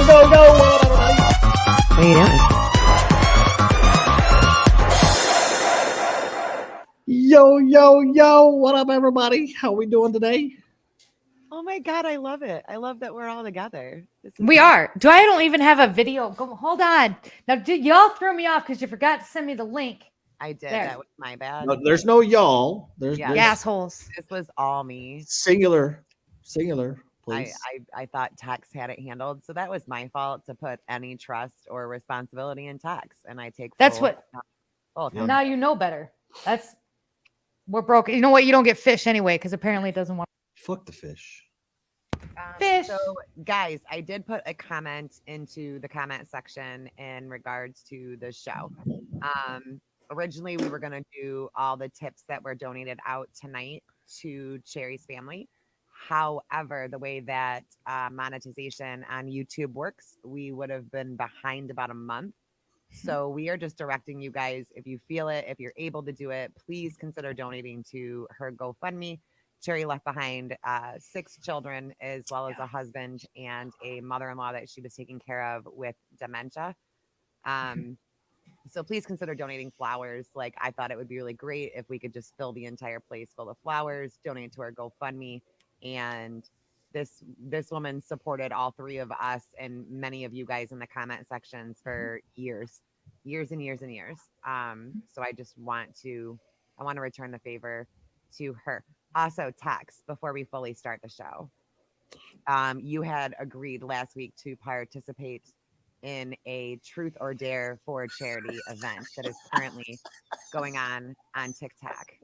What are you doing? Yo, what up, everybody? How we doing today? Oh my God, I love it. I love that we're all together. We are. I don't even have a video. Hold on. Now, y'all threw me off because you forgot to send me the link. I did. There. That was my bad. No, there's no y'all. There's assholes. This was all me. Singular, please. I thought Tex had it handled, so that was my fault to put any trust or responsibility in Tex, and I take. Now you know better. We're broken. You know what? You don't get fish anyway because apparently it doesn't want. Fuck the fish. Fish. So, guys, I did put a comment into the comment section in regards to the show. Originally, we were going to do all the tips that were donated out tonight to Cherry's family. However, the way that monetization on YouTube works, we would have been behind about a month. So we are just directing you guys, if you feel it, if you're able to do it, please consider donating to her GoFundMe. Cherry left behind 6 children, as well as a husband and a mother-in-law that she was taking care of with dementia. So please consider donating flowers. Like, I thought it would be really great if we could just fill the entire place full of flowers, donate to our GoFundMe. And this woman supported all 3 of us and many of you guys in the comment sections for years and years and years. So I just want to return the favor to her. Also, Tex, before we fully start the show, you had agreed last week to participate in a Truth or Dare for Charity event that is currently going on TikTok.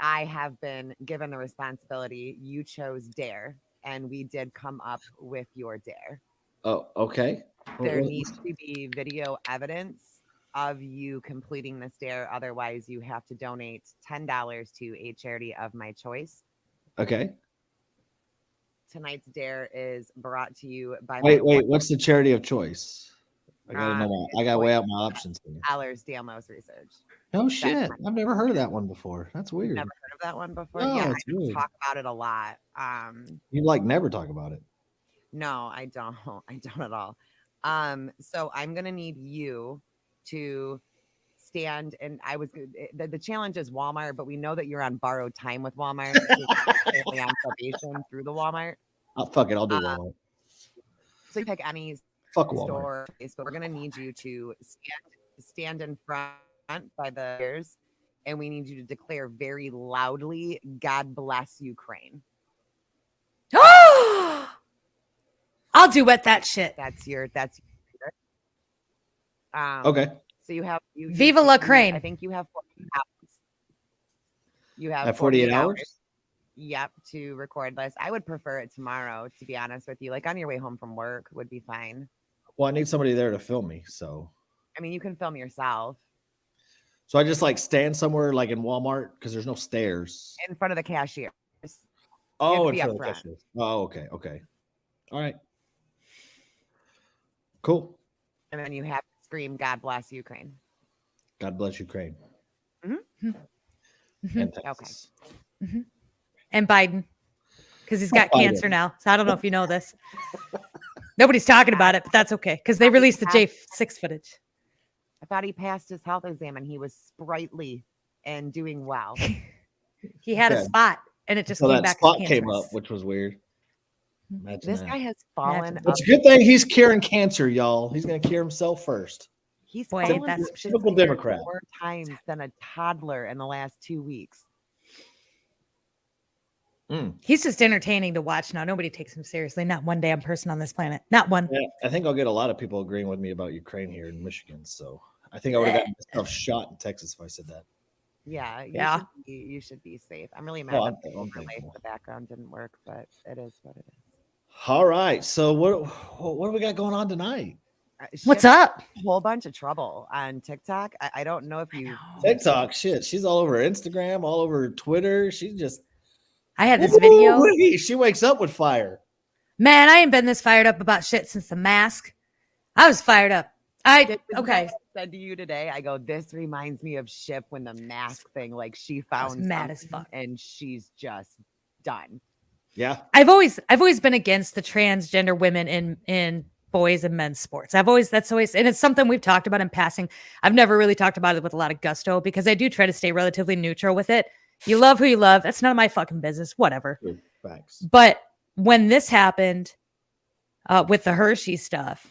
I have been given the responsibility. You chose Dare, and we did come up with your Dare. Oh, okay. There needs to be video evidence of you completing this Dare. Otherwise, you have to donate $10 to a charity of my choice. Okay. Tonight's Dare is brought to you by. Wait. What's the charity of choice? I gotta know. I gotta weigh out my options here. Damos Research. Oh shit! I've never heard of that one before. That's weird. Never heard of that one before? No, yeah, I weird. talk about it a lot. You never talk about it. No, I don't. I don't at all. So I'm gonna need you to stand, and the challenge is Walmart, but we know that you're on borrowed time with Walmart. You're on probation through the Walmart. Oh, fuck it, I'll do Walmart. So you pick any store, but we're gonna need you to stand in front by the ears, and we need you to declare very loudly, "God bless Ukraine." I'll do that shit. That's okay. So you have Viva la Crane. I think you have 48 hours. You have 48 hours. Yep, to record this. I would prefer it tomorrow, to be honest with you. Like, on your way home from work would be fine. Well, I need somebody there to film me. So, I mean, you can film yourself. So I just stand somewhere like in Walmart because there's no stairs. In front of the cashier. Oh, in front of the cashier. Oh, okay. All right. Cool. And then you have to scream, "God bless Ukraine." God bless Ukraine. Mm-hmm. And Texas. Okay. Mm-hmm. And Biden, because he's got cancer now. So I don't know if you know this. Nobody's talking about it, but that's okay because they released the J6 footage. I thought he passed his health exam and he was sprightly and doing well. He had a spot and it just came back. Spot came up, which was weird. This guy has fallen. It's a good thing he's curing cancer, y'all. He's going to cure himself first. He's fallen typical Democrat. 4 times than a toddler in the last 2 weeks. He's just entertaining to watch now. Nobody takes him seriously. Not one damn person on this planet. Not one. Yeah, I think I'll get a lot of people agreeing with me about Ukraine here in Michigan. So I think I would have gotten myself shot in Texas if I said that. Yeah. You should be safe. I'm really mad that the background didn't work, but it is what it is. All right. So what do we got going on tonight? What's up? A whole bunch of trouble on TikTok. I don't know if you TikTok shit. She's all over Instagram, all over Twitter. She's just. I had this video. She wakes up with fire. Man, I ain't been this fired up about shit since the mask. I was fired up. I said to you today, I go, this reminds me of Ship when the mask thing, like she found mad as fuck and she's just done. Yeah. I've always been against the transgender women in boys and men's sports. That's always, and it's something we've talked about in passing. I've never really talked about it with a lot of gusto because I do try to stay relatively neutral with it. You love who you love. That's none of my fucking business. Whatever. Facts. But when this happened with the Hershey stuff,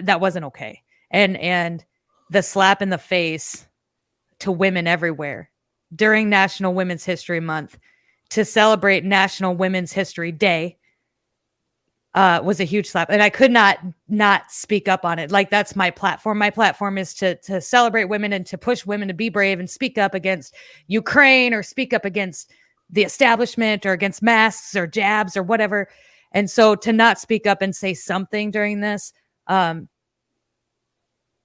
that wasn't okay. And the slap in the face to women everywhere during National Women's History Month to celebrate National Women's History Day was a huge slap. And I could not speak up on it. Like, that's my platform. My platform is to celebrate women and to push women to be brave and speak up against Ukraine or speak up against the establishment or against masks or jabs or whatever. And so to not speak up and say something during this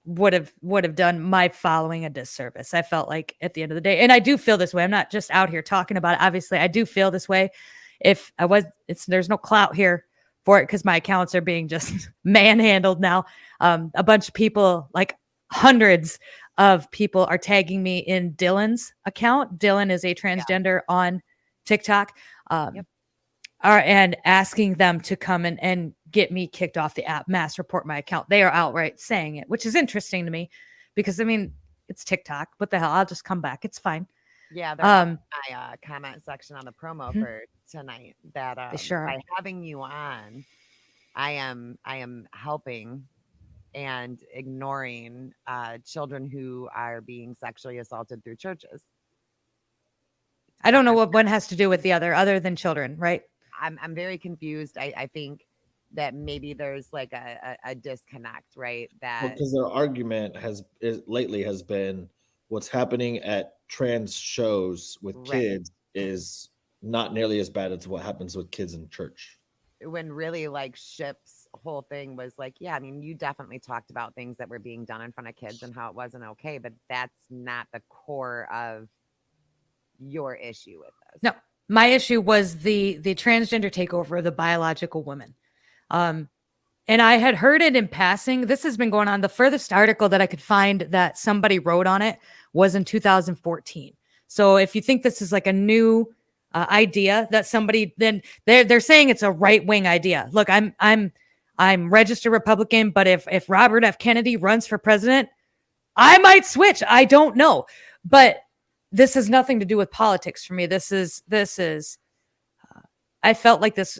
would have done my following a disservice. I felt like at the end of the day, and I do feel this way. I'm not just out here talking about it. Obviously, I do feel this way. If I was, there's no clout here for it because my accounts are being just manhandled now. A bunch of people, like hundreds of people, are tagging me in Dylan's account. Dylan is a transgender on TikTok. And asking them to come and get me kicked off the app, mass report my account. They are outright saying it, which is interesting to me because, I mean, it's TikTok. What the hell? I'll just come back. It's fine. Yeah, they're in my comment section on the promo for tonight that sure by having you on, I am helping and ignoring children who are being sexually assaulted through churches. I don't know what one has to do with the other than children, right? I'm very confused. I think that maybe there's like a disconnect, right? That because their argument lately has been what's happening at trans shows with kids is not nearly as bad as what happens with kids in church. When really, like, Ship's whole thing was like, yeah, I mean, you definitely talked about things that were being done in front of kids and how it wasn't okay, but that's not the core of your issue with this. No, my issue was the transgender takeover of the biological woman. And I had heard it in passing. This has been going on. The furthest article that I could find that somebody wrote on it was in 2014. So if you think this is like a new idea that somebody, then they're saying it's a right-wing idea. Look, I'm registered Republican, but if Robert F. Kennedy runs for president, I might switch. I don't know. But this has nothing to do with politics for me. This is I felt like this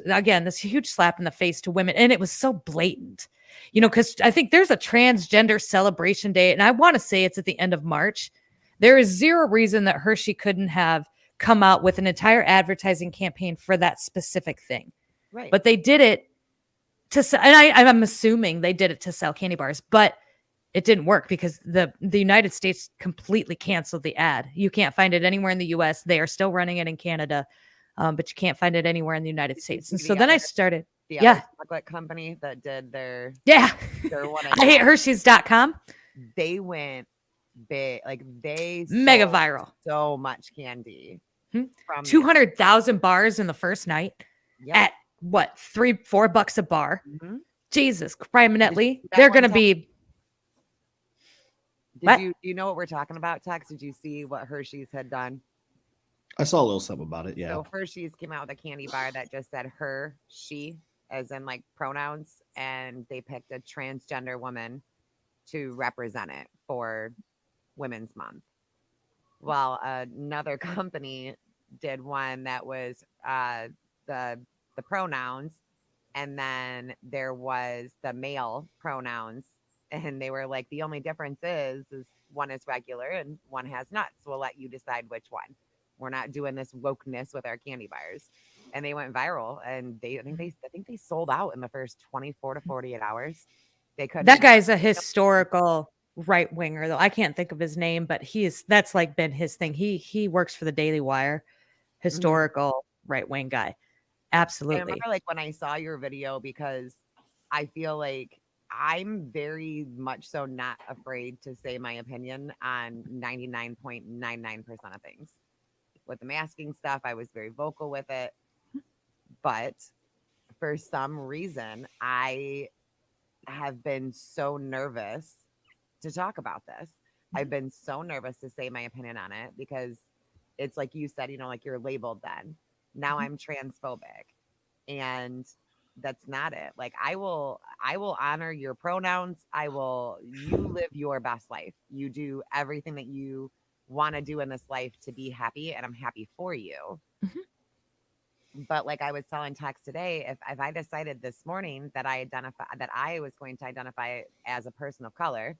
huge slap in the face to women. And it was so blatant, because I think there's a transgender celebration day. And I want to say it's at the end of March. There is zero reason that Hershey couldn't have come out with an entire advertising campaign for that specific thing. Right. But they did it to sell, and I'm assuming they did it to sell candy bars, but it didn't work because the United States completely canceled the ad. You can't find it anywhere in the US. They are still running it in Canada. But you can't find it anywhere in the United States. And so then I started. The other chocolate company that did their one. I hate Hersheys.com. They went big, like they mega viral. So much candy. From 200,000 bars in the first night at what, $3-4 a bar. Jesus, criminally. They're going to be. Do you know what we're talking about, Tex? Did you see what Hersheys had done? I saw a little something about it. Yeah. So Hersheys came out with a candy bar that just said her, she, as in like pronouns, and they picked a transgender woman to represent it for Women's Month. Well, another company did one that was the pronouns, and then there was the male pronouns, and they were like, the only difference is one is regular and one has nuts. We'll let you decide which one. We're not doing this wokeness with our candy bars. And they went viral, and I think they sold out in the first 24 to 48 hours. They couldn't. That guy's a historical right winger, though. I can't think of his name, but that's like been his thing. He works for the Daily Wire. Historical right wing guy. Absolutely. I remember like when I saw your video, because I feel like I'm very much so not afraid to say my opinion on 99.99% of things. With the masking stuff, I was very vocal with it. But for some reason, I have been so nervous to talk about this. I've been so nervous to say my opinion on it because it's like you said, like you're labeled then. Now I'm transphobic. And That's not it. Like I will honor your pronouns. You live your best life. You do everything that you want to do in this life to be happy, and I'm happy for you. Mhm. But like I was telling Tex today, if I decided this morning that I was going to identify as a person of color,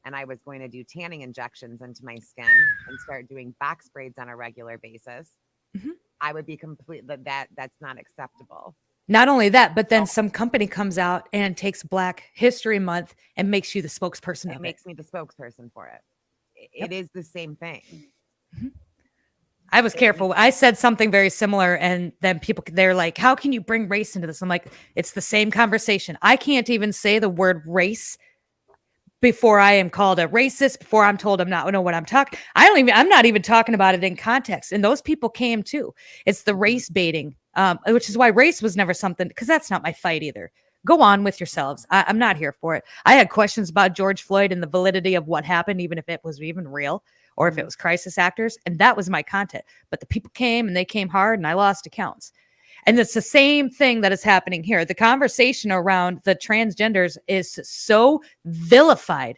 and I was going to do tanning injections into my skin and start doing box braids on a regular basis, Mhm. I would be that's not acceptable. Not only that, but then some company comes out and takes Black History Month and makes you the spokesperson It of it. makes me the spokesperson for it. Yep. It is the same thing. Mhm. I was careful. I said something very similar, and then they're like, how can you bring race into this? I'm like, it's the same conversation. I can't even say the word race before I am called a racist, before I'm told I'm not know what I'm talking. I'm not even talking about it in context. And those people came too. It's the race baiting, which is why race was never something, because that's not my fight either. Go on with yourselves. I'm not here for it. I had questions about George Floyd and the validity of what happened, even if it was even real or if it was crisis actors. And that was my content. But the people came and they came hard and I lost accounts. And it's the same thing that is happening here. The conversation around the transgenders is so vilified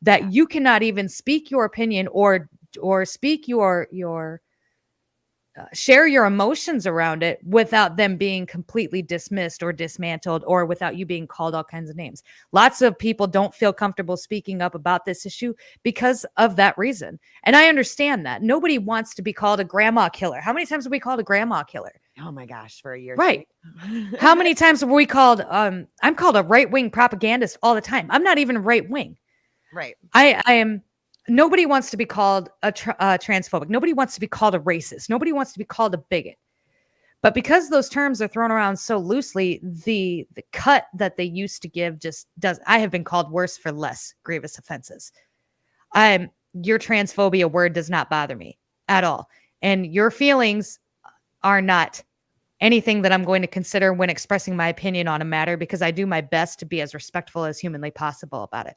that you cannot even speak your opinion or speak your share your emotions around it without them being completely dismissed or dismantled, or without you being called all kinds of names. Lots of people don't feel comfortable speaking up about this issue because of that reason. And I understand that. Nobody wants to be called a grandma killer. How many times have we called a grandma killer? Oh my gosh, for a year Right. straight. How many times were we called? I'm called a right-wing propagandist all the time. I'm not even right-wing. Right. I am. Nobody wants to be called a transphobic. Nobody wants to be called a racist. Nobody wants to be called a bigot. But because those terms are thrown around so loosely, the cut that they used to give just does. I have been called worse for less grievous offenses. Your transphobia word does not bother me at all, and your feelings are not anything that I'm going to consider when expressing my opinion on a matter, because I do my best to be as respectful as humanly possible about it.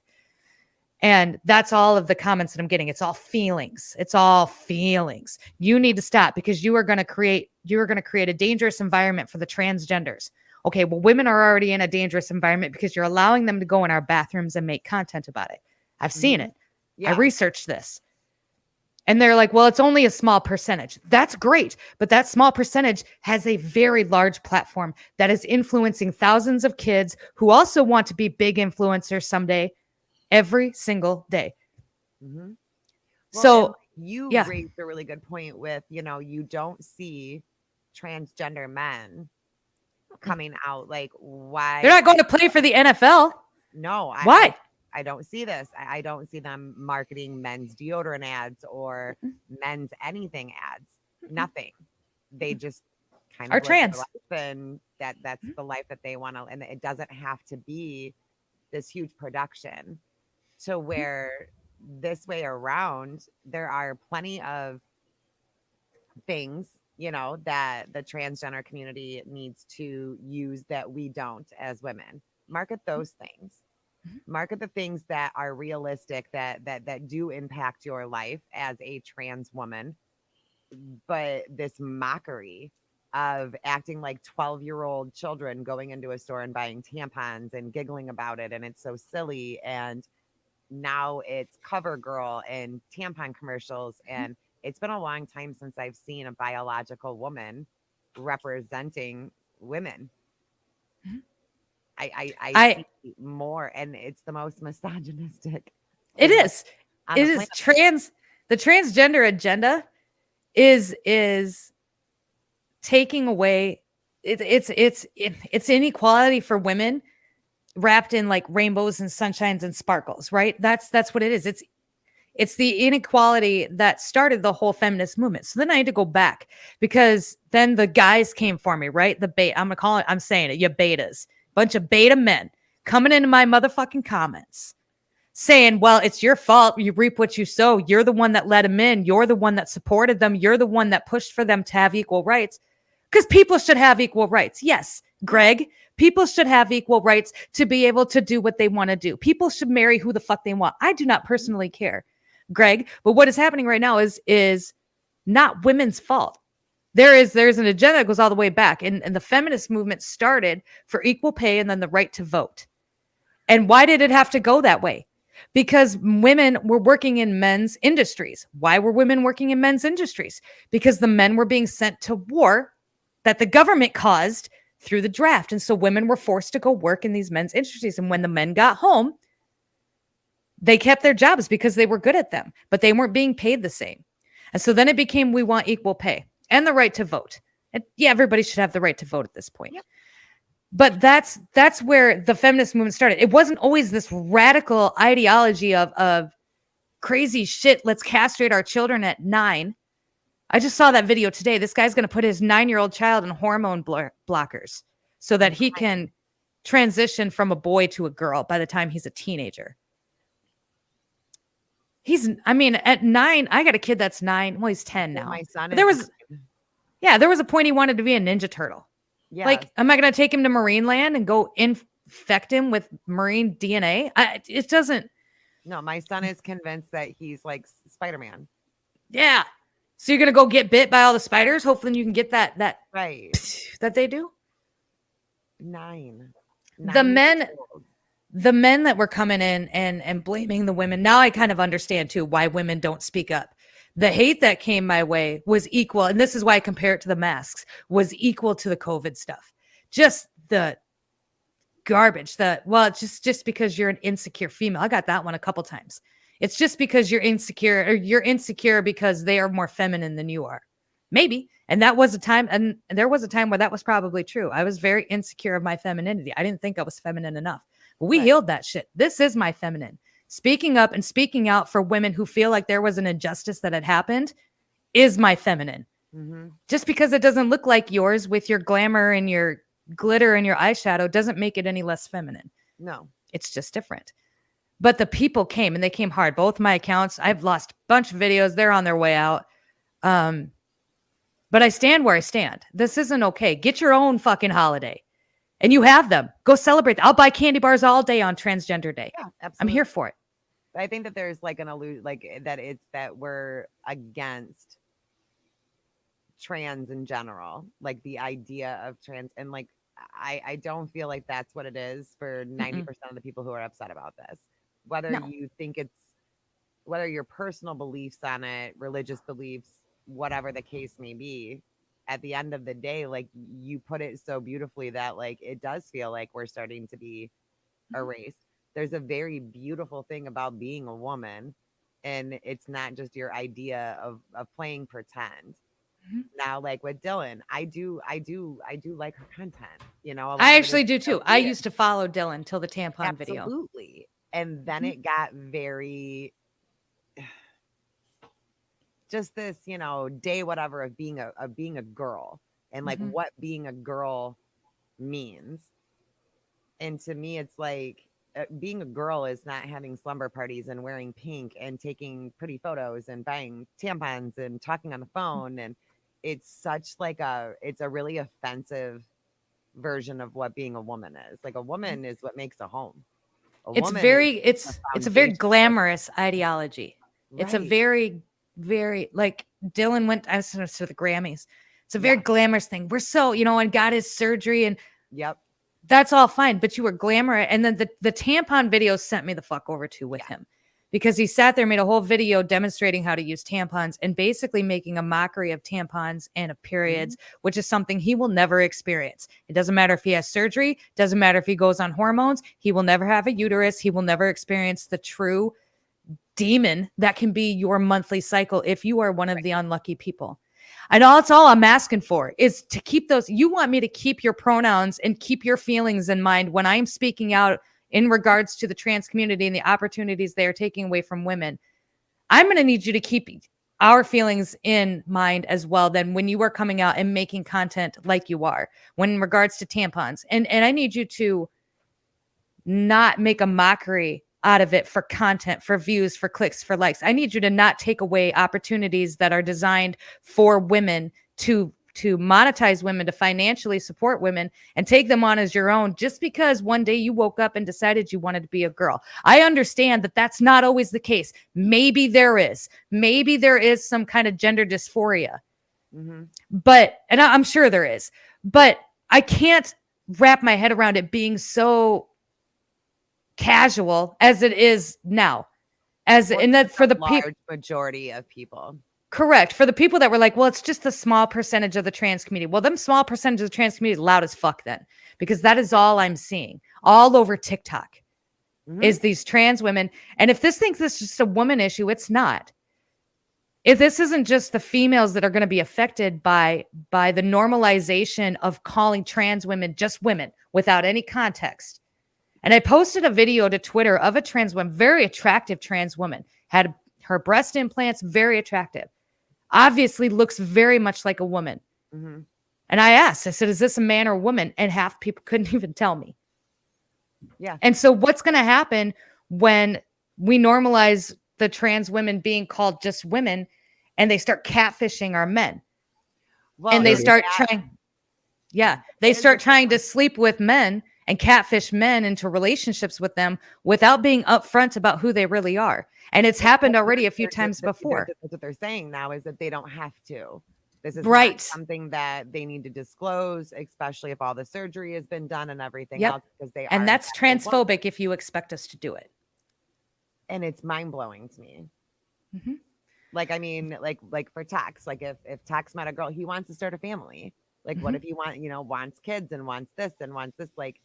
And that's all of the comments that I'm getting. It's all feelings. It's all feelings. You need to stop, because you are going to create a dangerous environment for the transgenders. Okay, well, women are already in a dangerous environment because you're allowing them to go in our bathrooms and make content about it. I've seen it. Yeah. I researched this. And they're like, well, it's only a small percentage. That's great. But that small percentage has a very large platform that is influencing thousands of kids who also want to be big influencers someday, every single day. Mm-hmm. Well, So you raised a really good point with, you don't see transgender men coming out. Like, why? They're not going to play for the NFL. No. Why? I don't see this. I don't see them marketing men's deodorant ads or men's anything ads. Nothing. They just kind of are trans. Life, and that's the life that they want to. And it doesn't have to be this huge production. So where this way around, there are plenty of things, that the transgender community needs to use that we don't as women. Market those things. Market the things that are realistic, that do impact your life as a trans woman. But this mockery of acting like 12-year-old children going into a store and buying tampons and giggling about it, and it's so silly, and now it's CoverGirl and tampon commercials, and it's been a long time since I've seen a biological woman representing women. I see more, and it's the most misogynistic. It is. It is the transgender agenda is taking away it's inequality for women wrapped in like rainbows and sunshines and sparkles, right? That's what it is. It's the inequality that started the whole feminist movement. So then I had to go back, because then the guys came for me, right? I'm saying it, you betas. Bunch of beta men coming into my motherfucking comments saying, well, it's your fault. You reap what you sow. You're the one that let them in. You're the one that supported them. You're the one that pushed for them to have equal rights, because people should have equal rights. Yes, Greg, people should have equal rights to be able to do what they want to do. People should marry who the fuck they want. I do not personally care, Greg. But what is happening right now is not women's fault. There's an agenda that goes all the way back. And the feminist movement started for equal pay and then the right to vote. And why did it have to go that way? Because women were working in men's industries. Why were women working in men's industries? Because the men were being sent to war that the government caused through the draft. And so women were forced to go work in these men's industries. And when the men got home, they kept their jobs because they were good at them, but they weren't being paid the same. And so then it became, we want equal pay and the right to vote. And yeah, everybody should have the right to vote at this point. Yep. But that's where the feminist movement started. It wasn't always this radical ideology of crazy shit. Let's castrate our children at 9. I just saw that video today. This guy's going to put his 9-year-old child in hormone blockers so that he can transition from a boy to a girl by the time he's a teenager. At 9, I got a kid that's 9. Well, he's 10 now. My son there was a point he wanted to be a Ninja Turtle. Yeah. Like, am I going to take him to Marine Land and go infect him with marine DNA? It doesn't. No, my son is convinced that he's like Spider-Man. Yeah. So you're going to go get bit by all the spiders? Hopefully you can get that right that they do. 9. The men that were coming in and blaming the women. Now I kind of understand too why women don't speak up. The hate that came my way was equal. And this is why I compare it to the masks, was equal to the COVID stuff. Just the garbage just because you're an insecure female. I got that one a couple times. It's just because you're insecure, or you're insecure because they are more feminine than you are. Maybe. And that was a time, and there was a time where that was probably true. I was very insecure of my femininity. I didn't think I was feminine enough. But we healed that shit. This is my feminine. Speaking up and speaking out for women who feel like there was an injustice that had happened is my feminine. Mm-hmm. Just because it doesn't look like yours with your glamour and your glitter and your eyeshadow doesn't make it any less feminine. No. It's just different. But the people came, and they came hard. Both my accounts, I've lost a bunch of videos. They're on their way out. But I stand where I stand. This isn't okay. Get your own fucking holiday. And you have them. Go celebrate. I'll buy candy bars all day on Transgender Day. Yeah, absolutely. I'm here for it. I think that there's like that we're against trans in general, like the idea of trans, and like I don't feel like that's what it is for 90% of the people who are upset about this. Whether you think whether your personal beliefs on it, religious beliefs, whatever the case may be, at the end of the day, like you put it so beautifully that like it does feel like we're starting to be erased. There's a very beautiful thing about being a woman, and it's not just your idea of playing pretend. Mm-hmm. Now, like with Dylan, I do like her content. You know, I actually do too. I used to follow Dylan till the tampon video. Absolutely, and then it got very just this, you know, day whatever of being a girl, and like what being a girl means. And to me, it's like being a girl is not having slumber parties and wearing pink and taking pretty photos and buying tampons and talking on the phone. And it's such like it's a really offensive version of what being a woman is. Like a woman is what makes a home. It's a very glamorous ideology. Right. It's a very, very, like Dylan went to the Grammys. It's a very glamorous thing. We're so, you know, and got his surgery and that's all fine. But you were glamorous. And then the tampon video sent me the fuck over to with him, because he sat there, made a whole video demonstrating how to use tampons and basically making a mockery of tampons and of periods, which is something he will never experience. It doesn't matter if he has surgery, doesn't matter if he goes on hormones, he will never have a uterus, he will never experience the true demon that can be your monthly cycle if you are one of the unlucky people. And that's all I'm asking for is to keep those. You want me to keep your pronouns and keep your feelings in mind when I'm speaking out in regards to the trans community and the opportunities they are taking away from women. I'm going to need you to keep our feelings in mind as well. Then when you are coming out and making content like you are, when in regards to tampons, and I need you to not make a mockery out of it for content, for views, for clicks, for likes. I need you to not take away opportunities that are designed for women to monetize women, to financially support women and take them on as your own just because one day you woke up and decided you wanted to be a girl. I understand that that's not always the case. Maybe there is some kind of gender dysphoria. But, and I'm sure there is, but I can't wrap my head around it being so casual as it is now. And that for the large majority of people. Correct. For the people that were like, well, it's just a small percentage of the trans community. Well, them small percentage of the trans community is loud as fuck then, because that is all I'm seeing all over TikTok is these trans women. And if this thinks it's just a woman issue, it's not. If this isn't just the females that are going to be affected by the normalization of calling trans women just women without any context. And I posted a video to Twitter of a trans woman, very attractive trans woman, had her breast implants, very attractive. Obviously looks very much like a woman. And I asked, I said, is this a man or a woman? And half people couldn't even tell me. Yeah. And so what's going to happen when we normalize the trans women being called just women and they start catfishing our men? Well, and they start trying to sleep with men and catfish men into relationships with them without being upfront about who they really are. And it's happened already a few times before. That's what they're saying now, is that they don't have to. This is right. Not something that they need to disclose, especially if all the surgery has been done and everything else, because they and that's transphobic if you expect us to do it. And it's mind-blowing to me. Like, I mean, like for Tax, like if Tax met a girl, he wants to start a family. Like, what if he wants kids and wants this, like,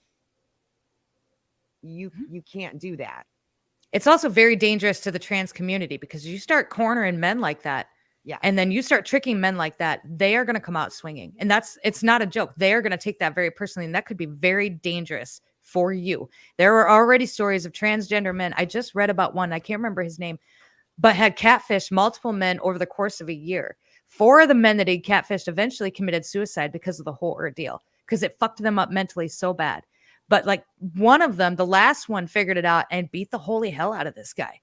you can't do that. It's also very dangerous to the trans community, because you start cornering men like that. Yeah. And then you start tricking men like that, they are going to come out swinging. And it's not a joke. They are going to take that very personally. And that could be very dangerous for you. There were already stories of transgender men. I just read about one. I can't remember his name, but had catfished multiple men over the course of a year. 4 of the men that he catfished eventually committed suicide because of the whole ordeal, because it fucked them up mentally so bad. But like one of them, the last one, figured it out and beat the holy hell out of this guy,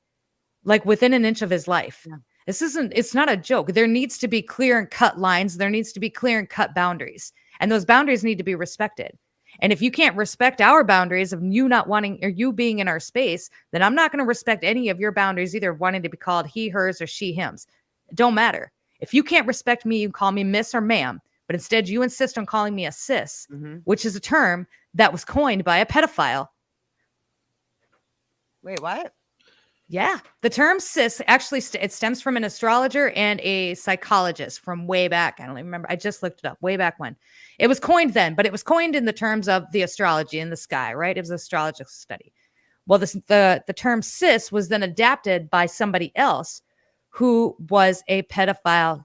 like within an inch of his life. Yeah. It's not a joke. There needs to be clear and cut lines. There needs to be clear and cut boundaries. And those boundaries need to be respected. And if you can't respect our boundaries of you not wanting, or you being in our space, then I'm not going to respect any of your boundaries either, wanting to be called he, hers, or she, hims. It don't matter. If you can't respect me, you can call me miss or ma'am. But instead you insist on calling me a cis, which is a term that was coined by a pedophile. Wait, what? Yeah. The term cis actually, it stems from an astrologer and a psychologist from way back. I don't even remember. I just looked it up way back when. It was coined then, but it was coined in the terms of the astrology in the sky, right? It was an astrological study. Well, the term cis was then adapted by somebody else who was a pedophile,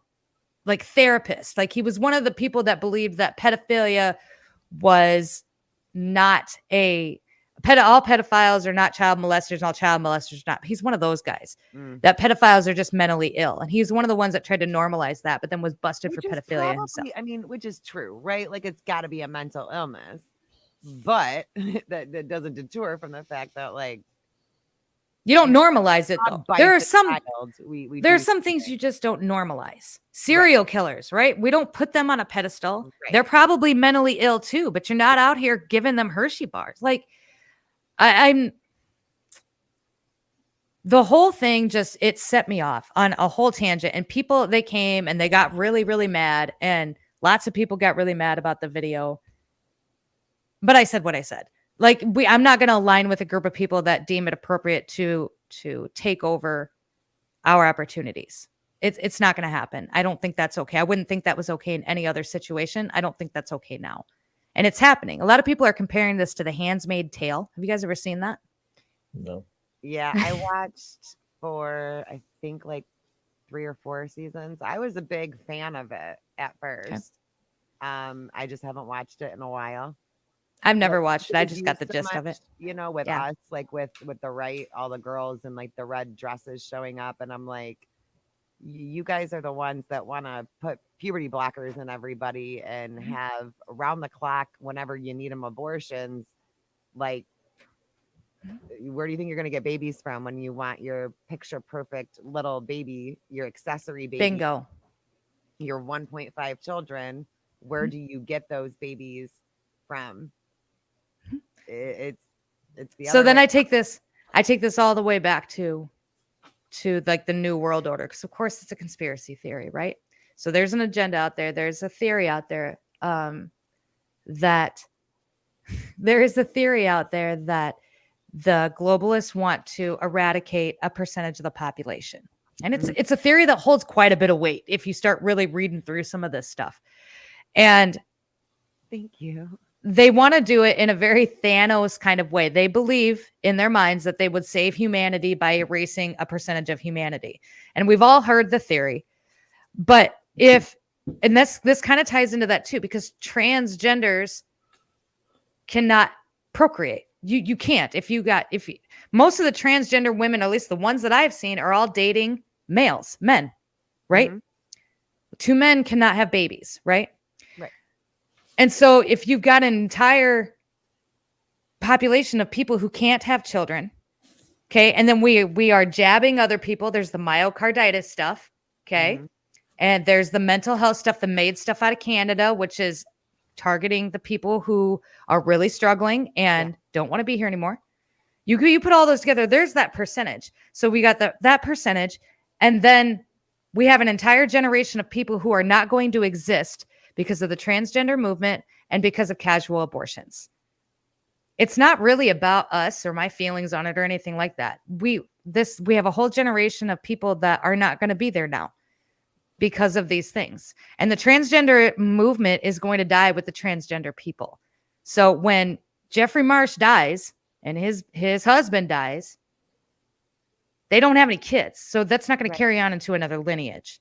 like therapist. Like he was one of the people that believed that pedophilia was not all pedophiles are not child molesters, and all child molesters are not. He's one of those guys that pedophiles are just mentally ill. And he's one of the ones that tried to normalize that, but then was busted for pedophilia himself. I mean, which is true, right? Like it's got to be a mental illness, but that doesn't deter from the fact that like you don't normalize it though. There are some there's some things you just don't normalize. Serial killers, right? We don't put them on a pedestal. Right. They're probably mentally ill too, but you're not out here giving them Hershey bars. Like I'm the whole thing it set me off on a whole tangent, and people, they came and they got really, really mad, and lots of people got really mad about the video. But I said what I said. Like I'm not going to align with a group of people that deem it appropriate to take over our opportunities. It's not going to happen. I don't think that's okay. I wouldn't think that was okay in any other situation. I don't think that's okay now. And it's happening. A lot of people are comparing this to The Handmaid's Tale. Have you guys ever seen that? No. Yeah, I watched for, I think, like 3 or 4 seasons. I was a big fan of it at first. Okay. I just haven't watched it in a while. I've never watched it. I just got the gist of it. You know, with us, like with the right, all the girls in like the red dresses showing up. And I'm like, you guys are the ones that want to put puberty blockers in everybody and have around the clock, whenever you need them, abortions. Like, where do you think you're going to get babies from when you want your picture perfect little baby, your accessory baby? Bingo. Your 1.5 children. Where do you get those babies from? It's the so then I take this all the way back to like the New World Order, because of course it's a conspiracy theory, right? So there's an agenda out there. There's a theory out there that there is a theory out there that the globalists want to eradicate a percentage of the population. And it's a theory that holds quite a bit of weight if you start really reading through some of this stuff. And thank you. They want to do it in a very Thanos kind of way. They believe in their minds that they would save humanity by erasing a percentage of humanity. And we've all heard the theory. But this kind of ties into that too, because transgenders cannot procreate. You can't. Most of the transgender women, at least the ones that I've seen, are all dating men, right? Mm-hmm. Two men cannot have babies, right? Right. And so if you've got an entire population of people who can't have children, okay, and then we are jabbing other people. There's the myocarditis stuff, okay, mm-hmm. and there's the mental health stuff, the MAID stuff out of Canada, which is targeting the people who are really struggling and don't want to be here anymore. You put all those together, there's that percentage. So we got that percentage, and then we have an entire generation of people who are not going to exist because of the transgender movement and because of casual abortions. It's not really about us or my feelings on it or anything like that. We have a whole generation of people that are not going to be there now because of these things. And the transgender movement is going to die with the transgender people. So when Jeffrey Marsh dies and his husband dies, they don't have any kids. So that's not going to carry on into another lineage.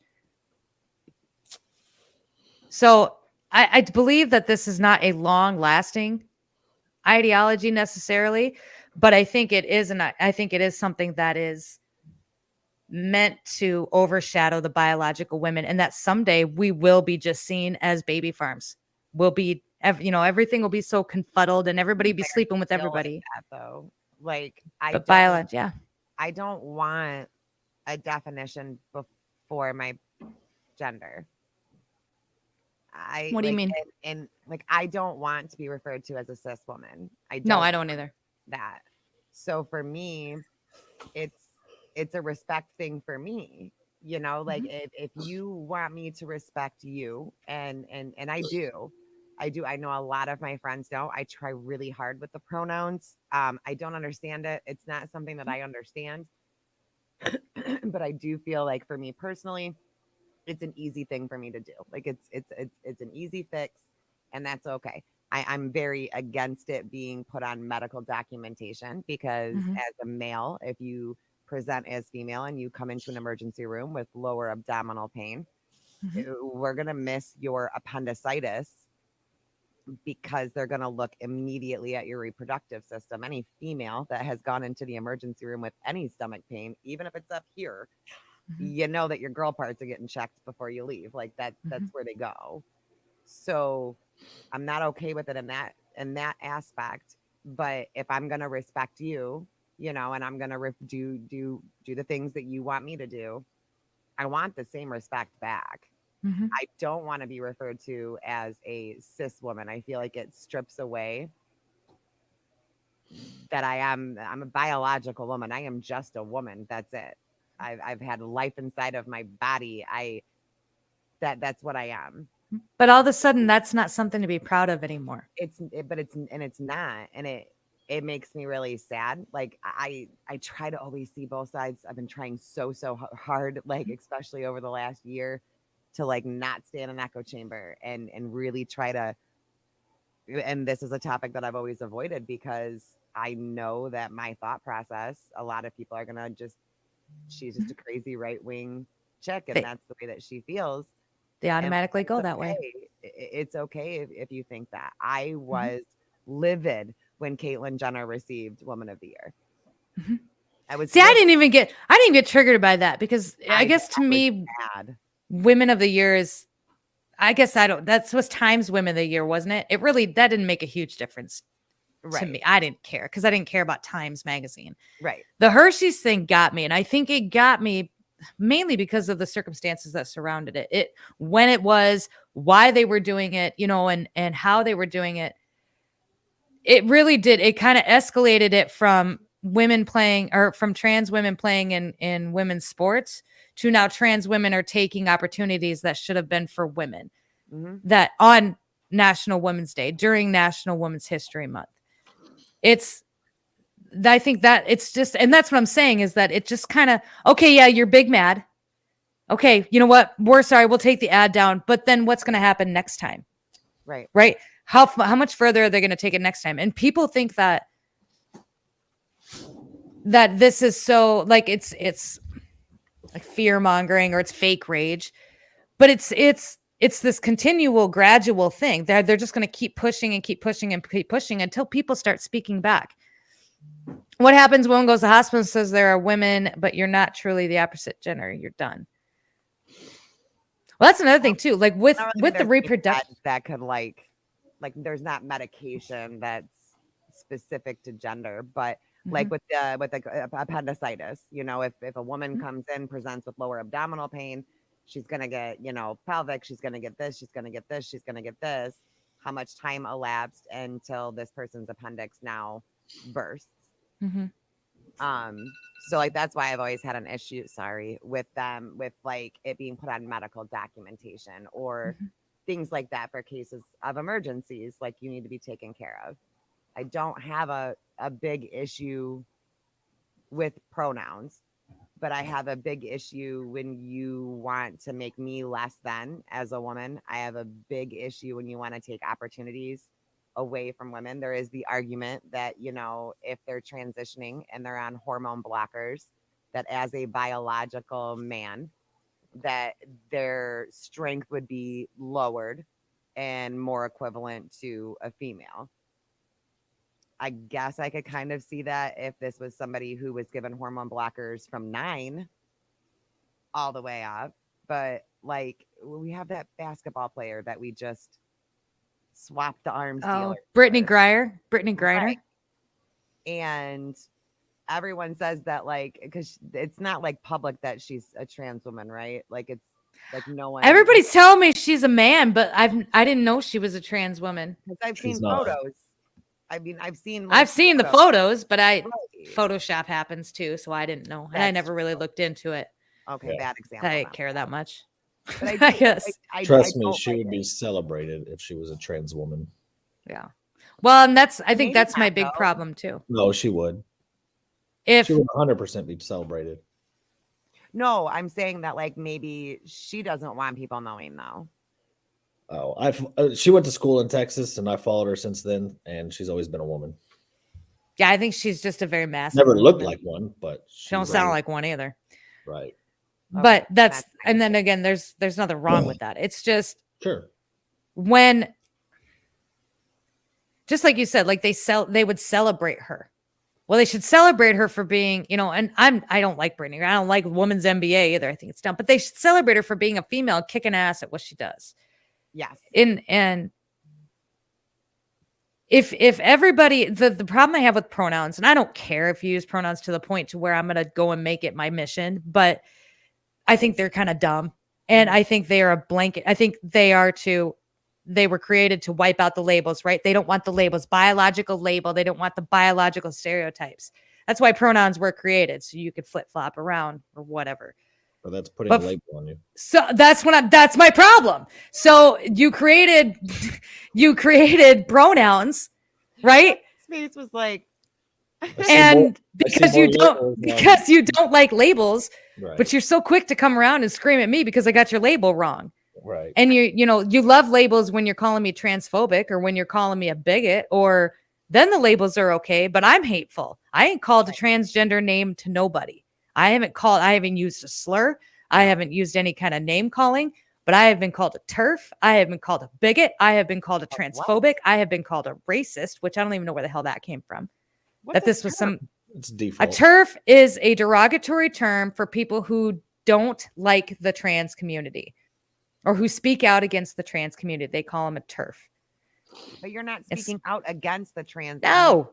So I believe that this is not a long-lasting ideology necessarily, but I think it is, and I think it is something that is meant to overshadow the biological women, and that someday we will be just seen as baby farms. We'll be, everything will be so confuddled, and everybody be sleeping with everybody. Like I don't want a definition before my gender. What do you mean? And I don't want to be referred to as a cis woman. I don't either. That. So for me, it's a respect thing for me. Mm-hmm. if you want me to respect you, and I do. I know a lot of my friends don't. I try really hard with the pronouns. I don't understand it. It's not something that I understand. But I do feel like for me personally, it's an easy thing for me to do. It's an easy fix, and that's okay. I'm very against it being put on medical documentation because as a male, if you present as female and you come into an emergency room with lower abdominal pain, we're going to miss your appendicitis because they're going to look immediately at your reproductive system. Any female that has gone into the emergency room with any stomach pain, even if it's up here, you know that your girl parts are getting checked before you leave. That's where they go. So I'm not okay with it in that aspect. But if I'm going to respect you, and I'm going to do the things that you want me to do, I want the same respect back. I don't want to be referred to as a cis woman. I feel like it strips away that I'm a biological woman. I am just a woman. That's it. I've had life inside of my body. That's what I am. But all of a sudden, that's not something to be proud of anymore. It's not, and it makes me really sad. I try to always see both sides. I've been trying so hard, especially over the last year, to not stay in an echo chamber and really try to. And this is a topic that I've always avoided because I know that my thought process, a lot of people are gonna she's just a crazy right-wing chick, and that's the way that she feels. They automatically go that way. It's okay if you think that. I was livid when Caitlyn Jenner received Woman of the Year. I didn't even get triggered by that because I guess to me, Women of the Year is, that was Times Women of the Year, wasn't it? That didn't make a huge difference. To me, I didn't care because I didn't care about Times magazine. Right. The Hersheys thing got me, and I think it got me mainly because of the circumstances that surrounded it. When it was, why they were doing it, and how they were doing it. It really did. It kind of escalated it from women playing, or from trans women playing in women's sports, to now trans women are taking opportunities that should have been for women, that on National Women's Day, during National Women's History Month. I think that it's just, and that's what I'm saying, is that it just kind of, okay, yeah, you're big mad. Okay, you know what? We're sorry, we'll take the ad down, but then what's going to happen next time? Right? How much further are they going to take it next time? And people think that this is so, like, it's like fear mongering, or it's fake rage, but it's this continual gradual thing. They're just going to keep pushing and keep pushing and keep pushing until people start speaking back. What happens when one goes to the hospital and says there are women, but you're not truly the opposite gender? You're done. Well, that's another thing too. Like with the reproduction, that could like there's not medication that's specific to gender, but like with the appendicitis, you know, if a woman comes in, presents with lower abdominal pain, she's gonna get, you know, pelvic, she's gonna get this, she's gonna get this, she's gonna get this. How much time elapsed until this person's appendix now bursts? So like that's why I've always had an issue, with them, with like it being put on medical documentation or things like that for cases of emergencies, like you need to be taken care of. I don't have a big issue with pronouns, but I have a big issue when you want to make me less than as a woman. I have a big issue when you want to take opportunities away from women. There is the argument that, you know, if they're transitioning and they're on hormone blockers, that as a biological man, that their strength would be lowered and more equivalent to a female. I guess I could kind of see that if this was somebody who was given hormone blockers from 9 all the way up. But like we have that basketball player that we just swapped the arms. Oh, Brittany Griner. Right. And everyone says that, like, because it's not like public that she's a trans woman, right? Like it's like no one. Everybody's telling me she's a man, but I didn't know she was a trans woman. Because I've seen photos. I mean, I've seen the photos, but Photoshop happens too, so I didn't know, and I never really looked into it. Okay, bad example. I didn't care that much. But I guess. Trust me, she would be celebrated if she was a trans woman. Yeah. Well, and I think that's my big problem too. No, she would. She would 100% be celebrated. No, I'm saying that like maybe she doesn't want people knowing though. Oh, she went to school in Texas, and I followed her since then, and she's always been a woman. Yeah, I think she's just a very massive. Never looked like one, but she don't sound like one either. Right. But that's and then again, there's nothing wrong with that. It's just when, just like you said, like they would celebrate her. Well, they should celebrate her for being, you know, and I don't like Brittany. I don't like women's NBA either. I think it's dumb, but they should celebrate her for being a female kicking ass at what she does. Yes. And if everybody, the problem I have with pronouns, and I don't care if you use pronouns to the point to where I'm going to go and make it my mission, but I think they're kind of dumb. And I think they are a blanket. I think they were created to wipe out the labels, right? They don't want the labels, biological label. They don't want the biological stereotypes. That's why pronouns were created. So you could flip flop around or whatever. But that's putting a label on you. So that's my problem. So you created pronouns, right? Space was like, and because you don't like labels, right, but you're so quick to come around and scream at me because I got your label wrong. Right. And you love labels when you're calling me transphobic or when you're calling me a bigot, or then the labels are okay, but I'm hateful. I ain't called a transgender name to nobody. I haven't used a slur. I haven't used any kind of name calling, but I have been called a TERF. I have been called a bigot. I have been called a transphobic. I have been called a racist, which I don't even know where the hell that came from. It's default. A TERF is a derogatory term for people who don't like the trans community or who speak out against the trans community. They call them a TERF. But you're not speaking out against the trans community. No,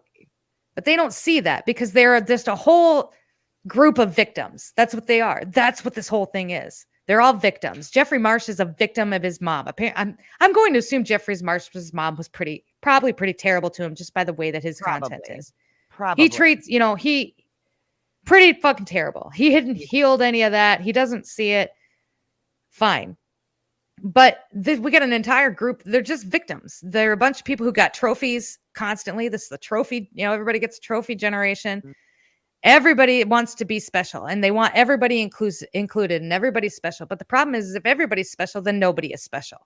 but they don't see that because they're just a whole group of victims. That's what they are. That's what this whole thing is. They're all victims. Jeffrey Marsh is a victim of his mom. I'm going to assume Jeffrey Marsh's mom was probably pretty terrible to him just by the way that his content is. Probably. He treats, he pretty fucking terrible. He hadn't healed any of that. He doesn't see it. Fine. But we got an entire group. They're just victims. They're a bunch of people who got trophies constantly. This is the trophy. Everybody gets a trophy generation. Mhm. Everybody wants to be special, and they want everybody included, and everybody's special. But the problem is if everybody's special, then nobody is special.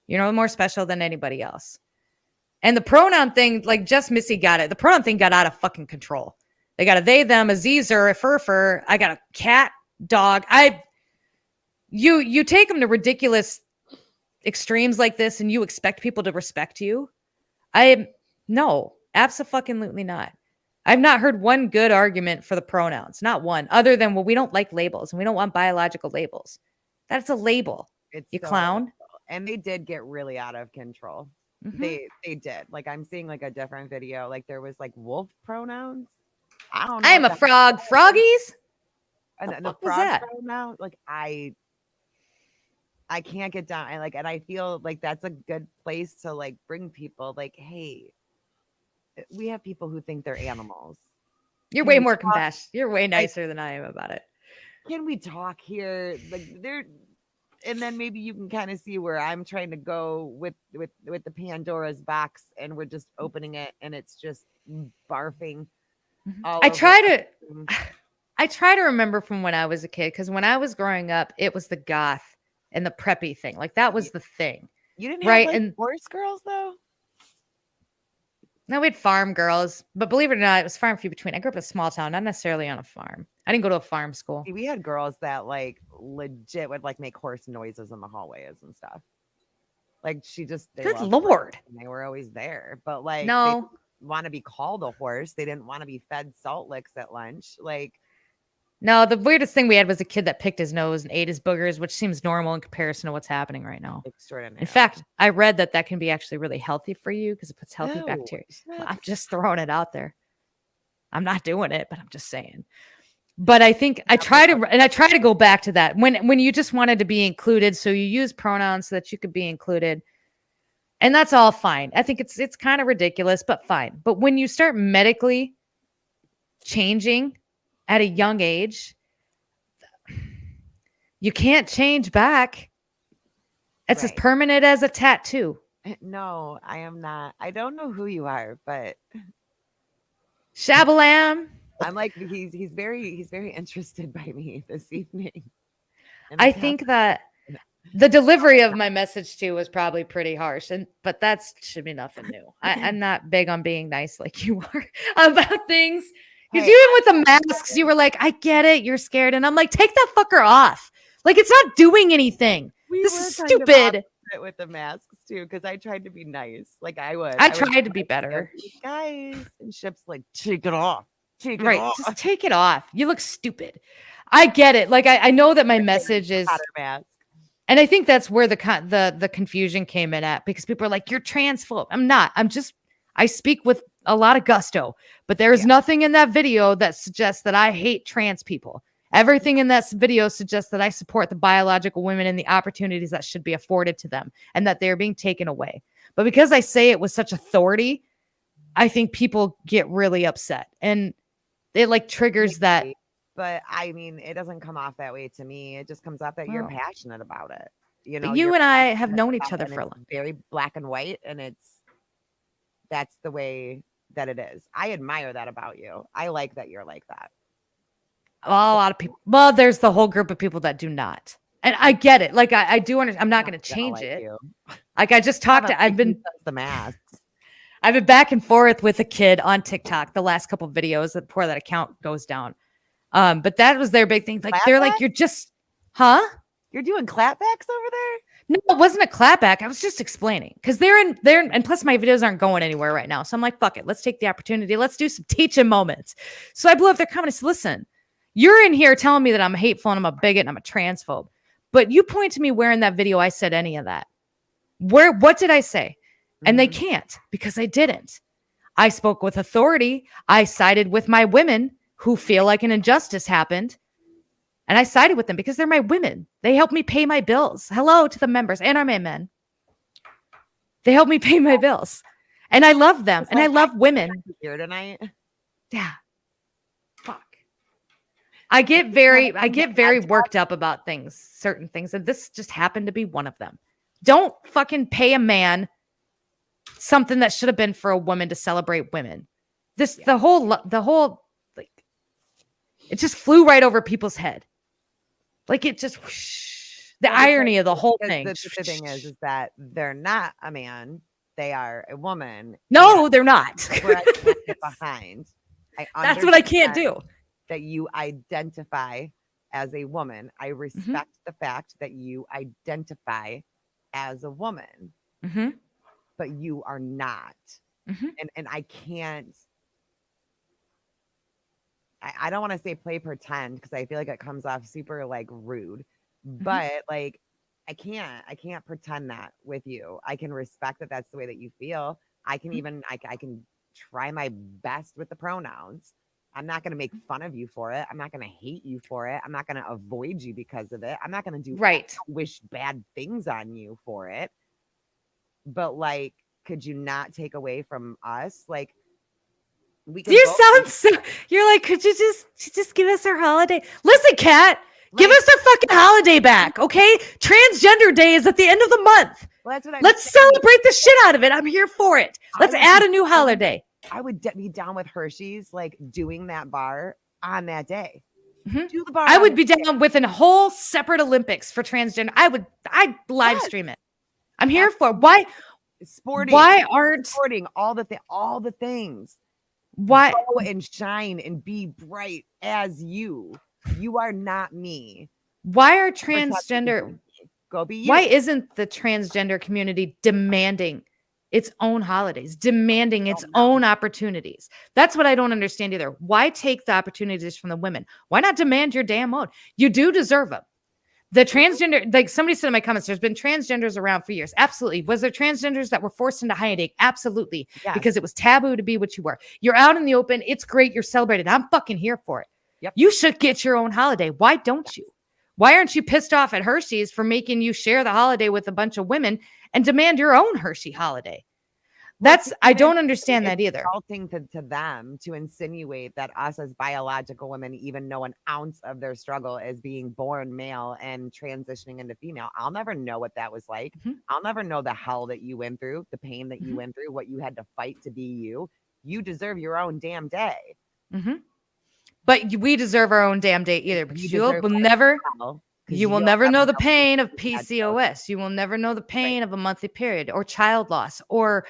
More special than anybody else. And the pronoun thing, like just Missy got it. The pronoun thing got out of fucking control. They got a they, them, a Zer, a fur. I got a cat, dog. You take them to ridiculous extremes like this, and you expect people to respect you. No, abso-fucking-lutely not. I've not heard one good argument for the pronouns, not one, other than, well, we don't like labels and we don't want biological labels. That's a label. You clown. And they did get really out of control. They did. Like I'm seeing like a different video. Like there was like wolf pronouns. I don't know. I am a frog. Froggies? And the was frog that? pronoun. Like I can't get down. And I feel like that's a good place to like bring people like, hey, we have people who think they're animals. You're way more compassionate. You're way nicer than I am about it. Can we talk here? Like there, and then maybe you can kind of see where I'm trying to go with the Pandora's box, and we're just opening it, and it's just barfing. I try to remember from when I was a kid, because when I was growing up, it was the goth and the preppy thing. Like that was the thing. You didn't right? have like and horse girls though. No, we had farm girls, but believe it or not, it was far and few between. I grew up in a small town, not necessarily on a farm. I didn't go to a farm school. See, we had girls that like legit would like make horse noises in the hallways and stuff. Like Good Lord. They were always there, but like no, they want to be called a horse. They didn't want to be fed salt licks at lunch. Like no, the weirdest thing we had was a kid that picked his nose and ate his boogers, which seems normal in comparison to what's happening right now. Extraordinary. In fact, I read that can be actually really healthy for you because it puts healthy bacteria. Well, I'm just throwing it out there. I'm not doing it, but I'm just saying. But I think I try to go back to that when you just wanted to be included. So you use pronouns so that you could be included. And that's all fine. I think it's kind of ridiculous, but fine. But when you start medically changing at a young age, you can't change back. It's as permanent as a tattoo. No, I am not. I don't know who you are, but Shabalam. I'm like he's very interested by me this evening. I think that the delivery of my message too was probably pretty harsh, but that should be nothing new. I'm not big on being nice like you are about things. Because even with the masks, you were like, I get it. You're scared. And I'm like, take that fucker off. Like, it's not doing anything. This is stupid. With the masks, too, because I tried to be nice. Like, I tried to be better. Guys, and Ship's like, take it off. Take it off. Just take it off. You look stupid. I get it. Like, I know that my message is... mask. And I think that's where the confusion came in at, because people are like, you're transphobe. I'm not. I speak with a lot of gusto, but there is nothing in that video that suggests that I hate trans people. Everything in that video suggests that I support the biological women and the opportunities that should be afforded to them and that they're being taken away. But because I say it with such authority, I think people get really upset, and it like triggers that. But I mean, it doesn't come off that way to me. It just comes off that you're passionate about it. You know, you and I have known each other for a long. Very black and white, and that's the way that it is. I admire that about you. I like that you're like that. Well, a lot of people. Well, there's the whole group of people that do not, and I get it. Like I do understand. I'm not going to change it. Like I just talked to. I've been the masks. I've been back and forth with a kid on TikTok the last couple of videos before that account goes down. But that was their big thing. Like they're like, you're just, huh? You're doing clapbacks over there? No, it wasn't a clapback. I was just explaining because they're in, and plus my videos aren't going anywhere right now. So I'm like, fuck it. Let's take the opportunity. Let's do some teaching moments. So I blew up their comment and said, listen, you're in here telling me that I'm hateful and I'm a bigot and I'm a transphobe. But you point to me where in that video I said any of that. What did I say? And they can't, because I didn't. I spoke with authority. I sided with my women who feel like an injustice happened. And I sided with them because they're my women. They help me pay my bills. Hello to the members and our men. They help me pay my bills. And I love them. And I love women. Here tonight. Yeah. Fuck. I get very worked up about certain things, and this just happened to be one of them. Don't fucking pay a man something that should have been for a woman to celebrate women. The whole like, it just flew right over people's head. Like it just the irony of the whole thing. The thing is that they're not a man; they are a woman. No, they're not. Where I can't get behind. That's what I can't do. That you identify as a woman. I respect the fact that you identify as a woman, but you are not. And I can't. I don't want to say play pretend because I feel like it comes off super like rude, but like I can't pretend that with you. I can respect that that's the way that you feel. I can even I can try my best with the pronouns. I'm not going to make fun of you for it. I'm not going to hate you for it. I'm not going to avoid you because of it. I'm not going to do wish bad things on you for it. But like, could you not take away from us? Like, you're like, could you just give us our holiday? Listen, Kat, give us our fucking holiday back, okay? Transgender Day is at the end of the month. Well, that's what Let's celebrate the shit out of it. I'm here for it. Let's add a new holiday. I would be down with Hersheys, like doing that bar on that day. Do the bar. I would be down with a whole separate Olympics for transgender. I'd live stream it. I'm here for why sporting. Why aren't sporting all the things? Why go and shine and be bright as you? You are not me. Why are transgender? Go be you. Why isn't the transgender community demanding its own holidays, demanding its own opportunities? That's what I don't understand either. Why take the opportunities from the women? Why not demand your damn own? You do deserve them. The transgender, like somebody said in my comments, there's been transgenders around for years. Absolutely. Was there transgenders that were forced into hiding? Absolutely. Yes. Because it was taboo to be what you were. You're out in the open. It's great. You're celebrated. I'm fucking here for it. Yep. You should get your own holiday. Why don't you? Why aren't you pissed off at Hersheys for making you share the holiday with a bunch of women and demand your own Hershey holiday? I don't understand that either. Insulting to them to insinuate that us as biological women even know an ounce of their struggle as being born male and transitioning into female. I'll never know what that was like. I'll never know the hell that you went through, the pain that you went through, what you had to fight to be you. You deserve your own damn day. But we deserve our own damn day either, because you will never know the pain of PCOS. You will never know the pain of a monthly period or child loss or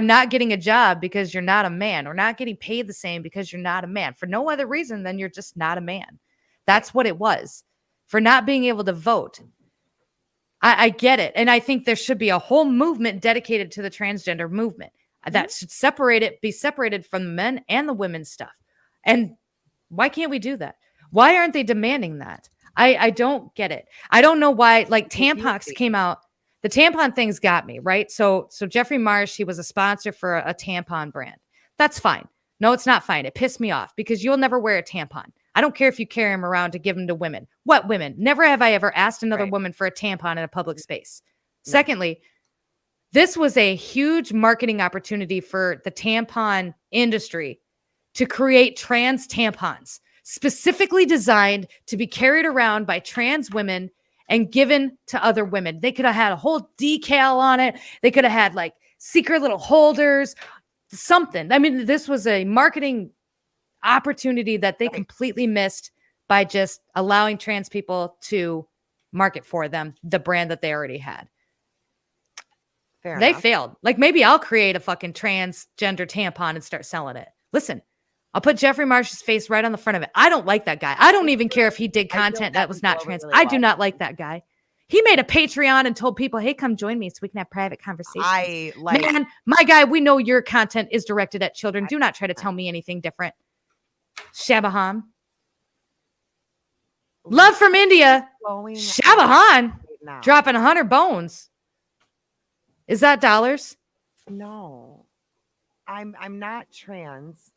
not getting a job because you're not a man, or not getting paid the same because you're not a man, for no other reason than you're just not a man. That's what it was. For not being able to vote. I get it. And I think there should be a whole movement dedicated to the transgender movement that should be separated from the men and the women's stuff. And why can't we do that? Why aren't they demanding that? I don't get it. I don't know why, like tampons came out. The tampon things got me, right? So Jeffrey Marsh, he was a sponsor for a tampon brand. That's fine. No, it's not fine. It pissed me off because you'll never wear a tampon. I don't care if you carry them around to give them to women. What women? Never have I ever asked another woman for a tampon in a public space. No. Secondly, this was a huge marketing opportunity for the tampon industry to create trans tampons, specifically designed to be carried around by trans women and given to other women. They could have had a whole decal on it. They could have had like secret little holders, something. I mean, this was a marketing opportunity that they completely missed by just allowing trans people to market for them the brand that they already had. They failed. Like, maybe I'll create a fucking transgender tampon and start selling it. Listen, I'll put Jeffrey Marsh's face right on the front of it. I don't like that guy. I don't even care if he did content that was not trans. I do not like that guy. He made a Patreon and told people, hey, come join me so we can have private conversations. Man, my guy, we know your content is directed at children. Do not try to tell me anything different. Shabaham. Love from India. Shabahan. Dropping 100 bones. Is that dollars? No. I'm not trans.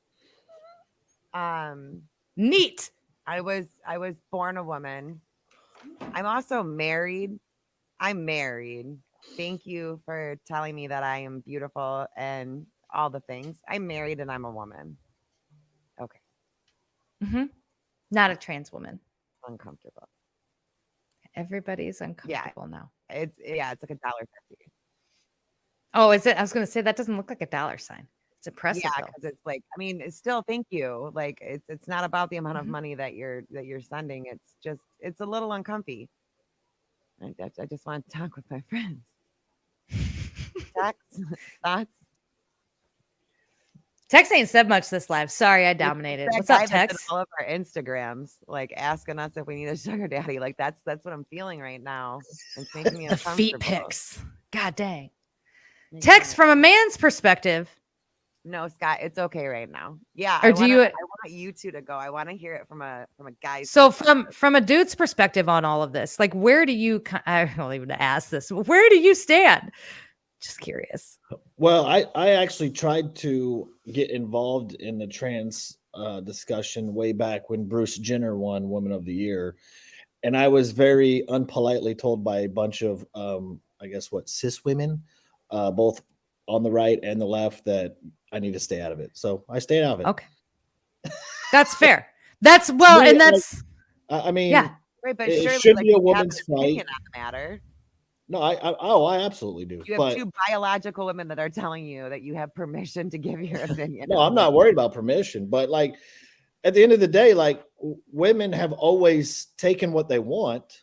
Neat. I was born a woman. I'm also married. I'm married. Thank you for telling me that I am beautiful and all the things. I'm married and I'm a woman. Mm-hmm. Not a trans woman. Uncomfortable. Everybody's uncomfortable now. It's like $1.50. Oh, is it? I was going to say that doesn't look like $sign. It's impressive. Yeah, because it's like, I mean, it's still thank you. Like it's not about the amount of Mhm. money that you're sending. It's just it's a little uncomfy. I just want to talk with my friends. Tex, thoughts? Tex ain't said much this live. Sorry, I It's dominated. that What's guy up, that's in Tex? all of our Instagrams, like asking us if we need a sugar daddy. Like that's what I'm feeling right now. It's making me The feet uncomfortable. pics. God dang. Making Tex, me- from a man's perspective. No, Scott, it's okay right now. Yeah, Or I do want you you two to go. I want to hear it from a guy's So perspective. from a dude's perspective on all of this, like where do you I don't even ask this. Where do you stand? Just curious. Well, I actually tried to get involved in the trans discussion way back when Bruce Jenner won Woman of the Year. And I was very unpolitely told by a bunch of, I guess, cis women, both on the right and the left, that I need to stay out of it. So I stayed out of it. Okay. That's fair. That's well, Yeah, and that's I mean, yeah. Right, but it surely should like, be a you have woman's an opinion fight. on the matter. No, I absolutely do. You have But two biological women that are telling you that you have permission to give your opinion. no, on I'm not this. worried about permission. But like at the end of the day, like women have always taken what they want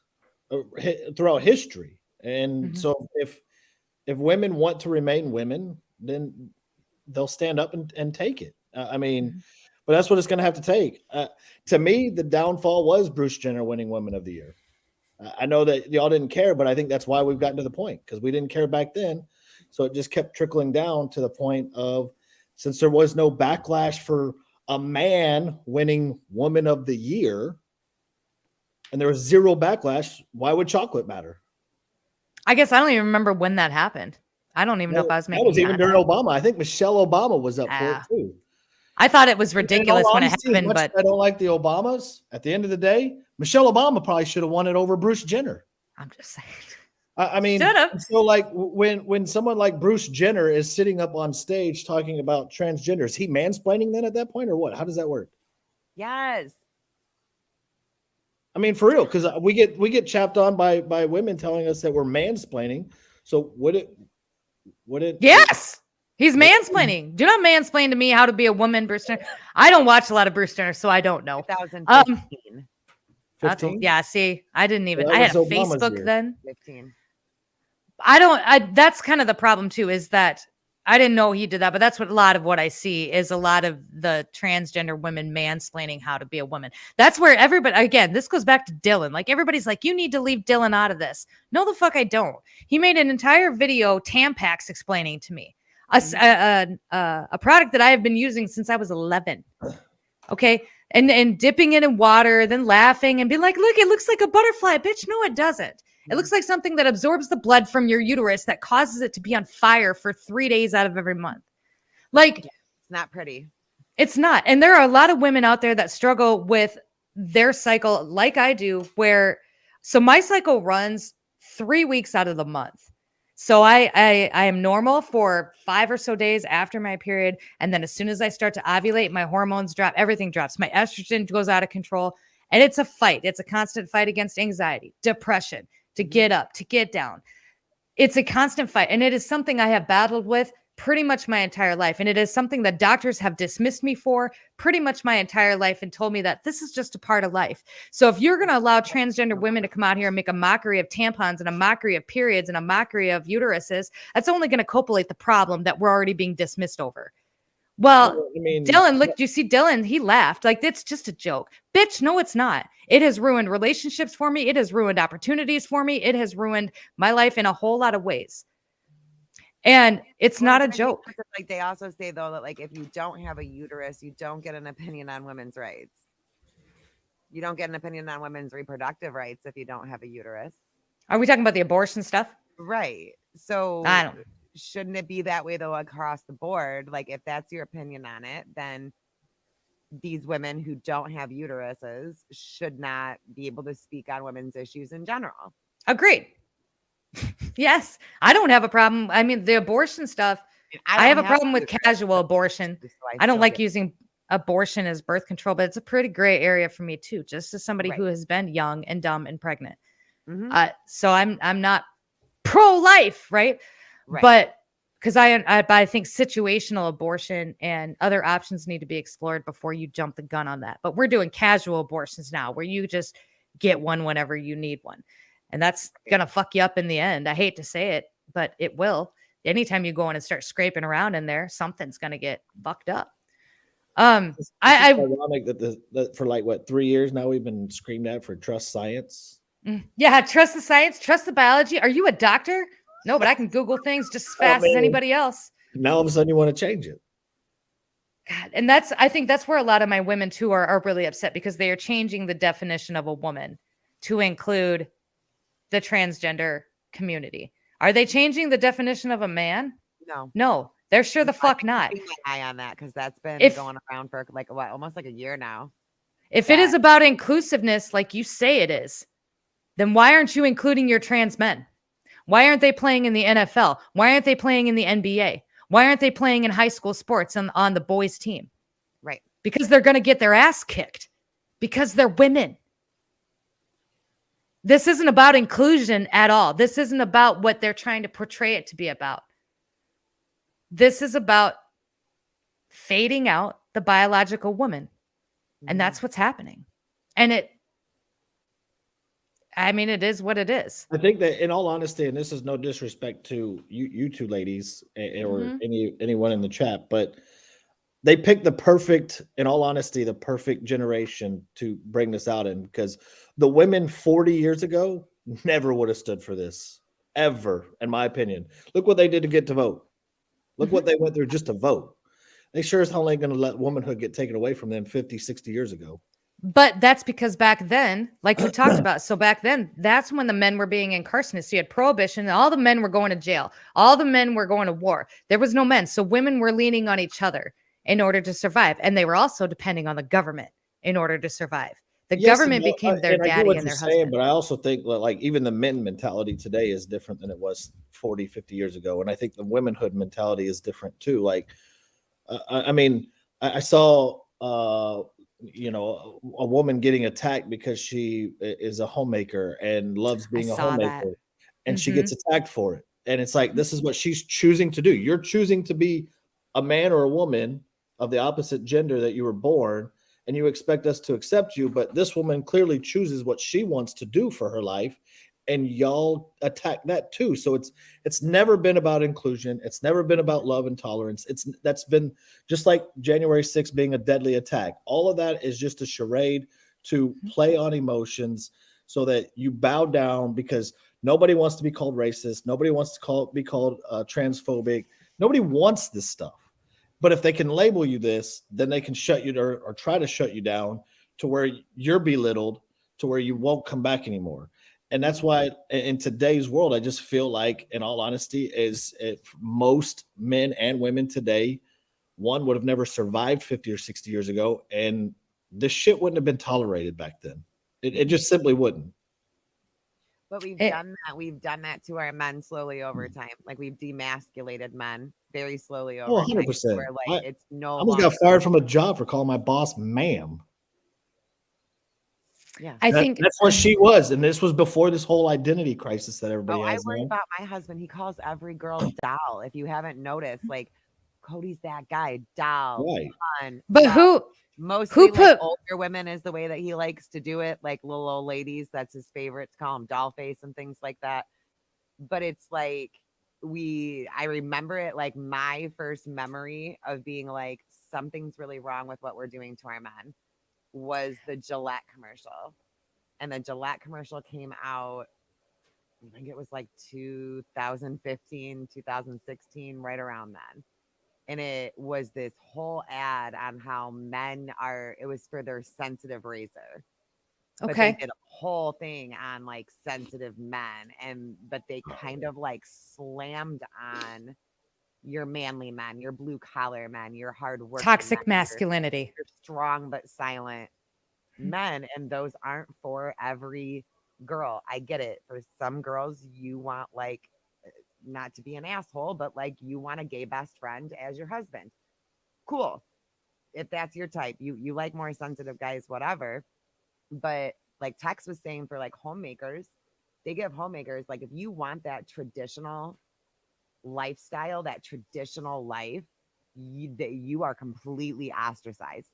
throughout history. And Mhm. so if women want to remain women, then they'll stand up and take it. I mean, Mhm. but that's what it's going to have to take. To me, the downfall was Bruce Jenner winning Woman of the Year. I know that y'all didn't care, but I think that's why we've gotten to the point, because we didn't care back then. So it just kept trickling down to the point of, since there was no backlash for a man winning Woman of the Year and there was zero backlash, why would chocolate matter? I guess I don't even remember when that happened. I don't even know if I was That making was even during contact. Obama. I think Michelle Obama was up for it Ah. too. I thought it was And in ridiculous all when it honesty, as happened, much but as I don't like the Obamas, at the end of the day, Michelle Obama probably should have won it over Bruce Jenner. I'm just saying. I mean, Should've. so like when someone like Bruce Jenner is sitting up on stage talking about transgender, is he mansplaining then at that point, or what? How does that work? Yes. I mean, for real, because we get chapped on by women telling us that we're mansplaining. So would it? Yes. He's mansplaining. Do not mansplain to me how to be a woman, Bruce Jenner. I don't watch a lot of Bruce Jenner, so I don't know. 2015. 15? Yeah, see, I didn't even Well, I had a that was Obama's Facebook year. then. 15. That's kind of the problem too, is that I didn't know he did that, but that's what a lot of what I see is a lot of the transgender women mansplaining how to be a woman. That's where everybody, again, this goes back to Dylan. Like everybody's like, you need to leave Dylan out of this. No, the fuck I don't. He made an entire video, Tampax, explaining to me a product that I have been using since I was 11. Okay. And dipping it in water, then laughing and being like, look, it looks like a butterfly. Bitch, no, it doesn't. It looks like something that absorbs the blood from your uterus that causes it to be on fire for 3 days out of every month. Like, It's not pretty. it's not. And there are a lot of women out there that struggle with their cycle like I do, so my cycle runs 3 weeks out of the month. So I am normal for 5 or so days after my period. And then as soon as I start to ovulate, my hormones drop, everything drops. My estrogen goes out of control. And it's a fight. It's a constant fight against anxiety, depression, to get up, to get down. It's a constant fight. And it is something I have battled with pretty much my entire life. And it is something that doctors have dismissed me for pretty much my entire life and told me that this is just a part of life. So if you're going to allow transgender women to come out here and make a mockery of tampons and a mockery of periods and a mockery of uteruses, that's only going to copulate the problem that we're already being dismissed over. Well, I mean, Dylan, look, you see Dylan, he laughed. Like, it's just a joke. Bitch, no, it's not. It has ruined relationships for me. It has ruined opportunities for me. It has ruined my life in a whole lot of ways. And it's not a joke. Like they also say though that like if you don't have a uterus, you don't get an opinion on women's rights. You don't get an opinion on women's reproductive rights if you don't have a uterus. Are we talking about the abortion stuff? Right. So I don't. Shouldn't it be that way though across the board? Like if that's your opinion on it, then these women who don't have uteruses should not be able to speak on women's issues in general. Agreed. Yes, I don't have a problem. I mean, the abortion stuff, I have a problem with casual abortion. I don't like using abortion as birth control, but it's a pretty gray area for me too, just as somebody Right. who has been young and dumb and pregnant. Mhm. So I'm not pro-life, right? Right. But because I think situational abortion and other options need to be explored before you jump the gun on that. But we're doing casual abortions now, where you just get one whenever you need one, and that's gonna fuck you up in the end. I hate to say it, but it will. Anytime you go in and start scraping around in there, something's gonna get fucked up. It's I ironic that for like what 3 years now we've been screamed at for trust science. yeah, trust the science, trust the biology. Are you a doctor? No, but I can Google things just as Oh, fast as man. anybody else. Now all of a sudden you want to change it. God, and I think that's where a lot of my women too are really upset, because they are changing the definition of a woman to include the transgender community. Are they changing the definition of a man? No. No, they're sure the fuck not. Keeping my eye on that, because that's been If going around for like what, almost like a year now. if it is about inclusiveness, like you say it is, then why aren't you including your trans men? Why aren't they playing in the NFL? Why aren't they playing in the NBA? Why aren't they playing in high school sports on the boys' team? Right. Because they're going to get their ass kicked, because they're women. This isn't about inclusion at all. This isn't about what they're trying to portray it to be about. This is about fading out the biological woman. And that's what's happening. And it is what it is. I think that, in all honesty, and this is no disrespect to you two ladies or anyone in the chat, but they picked the perfect generation to bring this out in, because the women 40 years ago never would have stood for this, ever, in my opinion. Look what they did to get to vote. Look what they went through just to vote. They sure as hell ain't going to let womanhood get taken away from them 50, 60 years ago. But that's because back then, like we talked about, so back then, that's when the men were being incarcerated. So you had prohibition, and all the men were going to jail. All the men were going to war. There was no men. So women were leaning on each other in order to survive. And they were also depending on the government in order to survive. The government became their daddy and their husband. But I also think that, like, even the men mentality today is different than it was 40, 50 years ago. And I think the womenhood mentality is different too. Like, I saw, a woman getting attacked because she is a homemaker and loves being a homemaker, and she gets attacked for it. And it's like, this is what she's choosing to do. You're choosing to be a man or a woman of the opposite gender that you were born, and you expect us to accept you. But this woman clearly chooses what she wants to do for her life, and y'all attack that too. So it's never been about inclusion. It's never been about love and tolerance. That's been just like January 6th being a deadly attack. All of that is just a charade to play on emotions so that you bow down, because nobody wants to be called racist. Nobody wants to be called transphobic. Nobody wants this stuff. But if they can label you this, then they can shut you or try to shut you down to where you're belittled, to where you won't come back anymore. And that's why in today's world, I just feel like, in all honesty, most men and women today, one, would have never survived 50 or 60 years ago. And this shit wouldn't have been tolerated back then. It just simply wouldn't. But we've done that. We've done that to our men slowly over time. Like, we've demasculated men very slowly over time. 100%. Where, like, it's no I almost longer got fired from a job for calling my boss ma'am. Yeah, I think that's what she was, and this was before this whole identity crisis that everybody has. I worry about my husband. He calls every girl doll. If you haven't noticed, like, Cody's that guy, doll. Right. Fun, but doll. Mostly who put older women is the way that he likes to do it, like little old ladies. That's his favorite, to call him doll face and things like that. But it's like, I remember it, like, my first memory of being like, something's really wrong with what we're doing to our men was the Gillette commercial. And the Gillette commercial came out, I think it was like 2015, 2016, right around then. And it was this whole ad on how it was for their sensitive razor. But they did a whole thing on, like, sensitive men, but they kind of like slammed on your manly men, your blue collar men, your hard working toxic men, masculinity, your strong but silent men, and those aren't for every girl. I get it. For some girls, you want, like, not to be an asshole, but, like, you want a gay best friend as your husband. Cool. if that's your type, you like more sensitive guys, whatever. But like Tex was saying, for like homemakers, they give homemakers, like, if you want that traditional lifestyle, that traditional life, you are completely ostracized.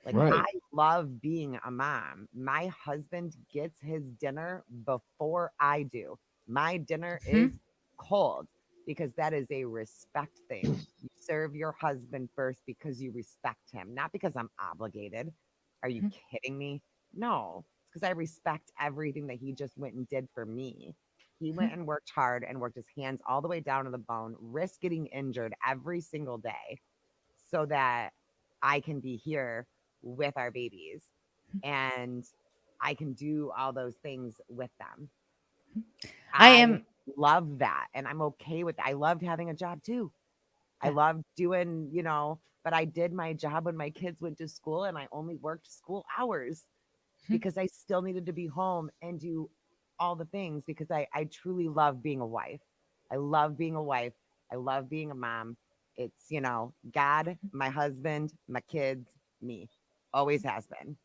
Like, Right. I love being a mom. My husband gets his dinner before I do. My dinner Hmm. is cold because that is a respect thing. You serve your husband first because you respect him, not because I'm obligated. Are you kidding me? No, it's because I respect everything that he just went and did for me. He went and worked hard and worked his hands all the way down to the bone, risk getting injured every single day so that I can be here with our babies and I can do all those things with them. I I am. love that. And I'm okay with that. I loved having a job too. I Yeah. loved doing, but I did my job when my kids went to school and I only worked school hours because I still needed to be home and do all the things because I truly love being a wife. I love being a wife. I love being a mom. It's, God, my husband, my kids, me. Always has been.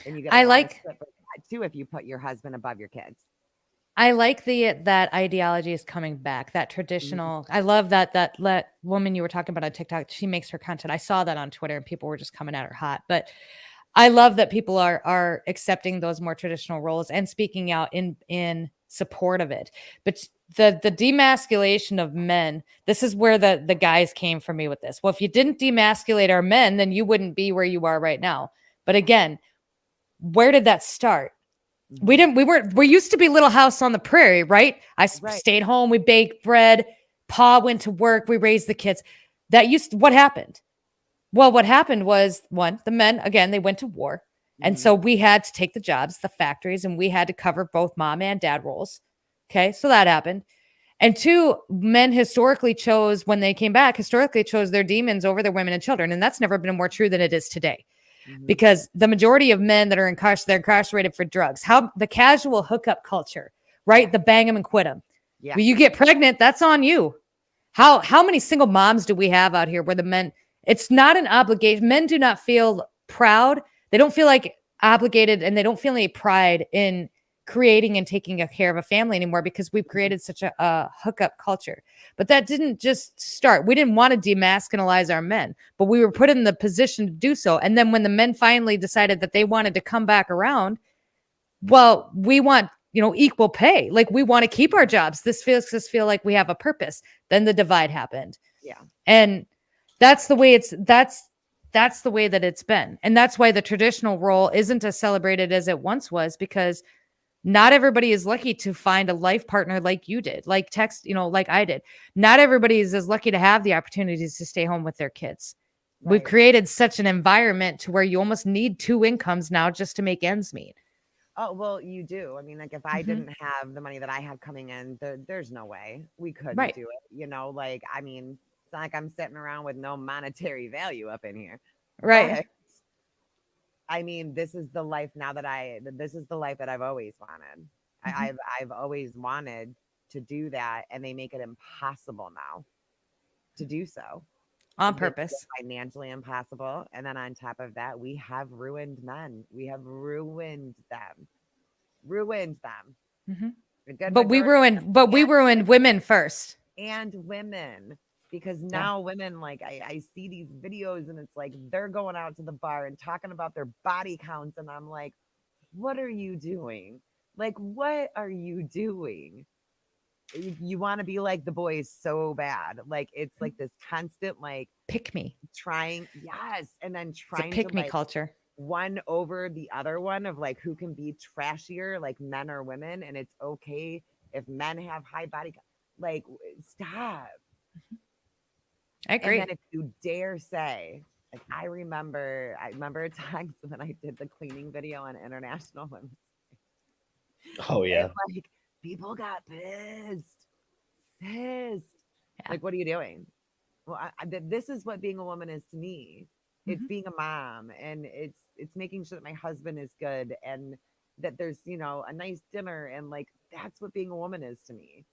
And you get a I lot of like. shit for that too if you put your husband above your kids. I like the that ideology is coming back. That Mhm. traditional. I love that woman you were talking about on TikTok. She makes her content. I saw that on Twitter, and people were just coming at her hot. But I love that people are accepting those more traditional roles and speaking out in support of it. But the demasculation of men, this is where the guys came for me with this. Well, if you didn't demasculate our men, then you wouldn't be where you are right now. But again, where did that start? We Mhm. didn't, we used to be Little House on the Prairie, right? Right. Stayed home, we baked bread, Pa went to work, we raised the kids. What happened? Well, what happened was one, the men, again, they went to war. And so Mhm. we had to take the jobs, the factories, and we had to cover both mom and dad roles. Okay. So that happened. And two, men historically chose, when they came back, historically chose their demons over their women and children. And that's never been more true than it is today, Mhm. because the majority of men that are incarcerated, they're incarcerated for drugs. How the casual hookup culture, right? Yeah. The bang them and quit them. Yeah. When you get pregnant, that's on you. How many single moms do we have out here where the men, it's not an obligation. Men do not feel proud. They don't feel like obligated, and they don't feel any pride in creating and taking care of a family anymore because we've Mhm. created such a hookup culture. But that didn't just start. We didn't want to demasculinize our men, but we were put in the position to do so. And then when the men finally decided that they wanted to come back around, well, we want, equal pay. Like, we want to keep our jobs. This feels us feel like we have a purpose. Then the divide happened. Yeah. And that's the way that's the way that it's been. And that's why the traditional role isn't as celebrated as it once was, because not everybody is lucky to find a life partner like you did, like like I did. Not everybody is as lucky to have the opportunities to stay home with their kids. We've Right. created such an environment to where you almost need two incomes now just to make ends meet. Oh, well, you do. I mean, like, if I Hmm. didn't have the money that I have coming in, there's no way we couldn't Right. do it. Like, I mean, it's not like I'm sitting around with no monetary value up in here. Right. But I mean, this is the life that I've always wanted. Mhm. I've always wanted to do that, and they make it impossible now to do so. On They make it purpose. financially impossible, and then on top of that, we have ruined men. We have ruined them. Hmm. A good But we majority of ruined but them, we ruined women first. and women, because Yeah. now women, like, I see these videos and it's like they're going out to the bar and talking about their body counts, and I'm like, what are you doing? Like, what are you doing? You want to be like the boys so bad. Like, it's like this constant, like, Pick me. trying, yes, and then It's a trying to, pick me like, culture. one over the other one of like who can be trashier, like men or women, and it's okay if men have high body like, stop. I And then agree. if you dare say, like, I remember a time when I did the cleaning video on International Women, Oh and yeah. like people got pissed. Yeah. Like, what are you doing? Well, this is what being a woman is to me. It's Mhm. being a mom, and it's making sure that my husband is good, and that there's, a nice dinner, and like that's what being a woman is to me.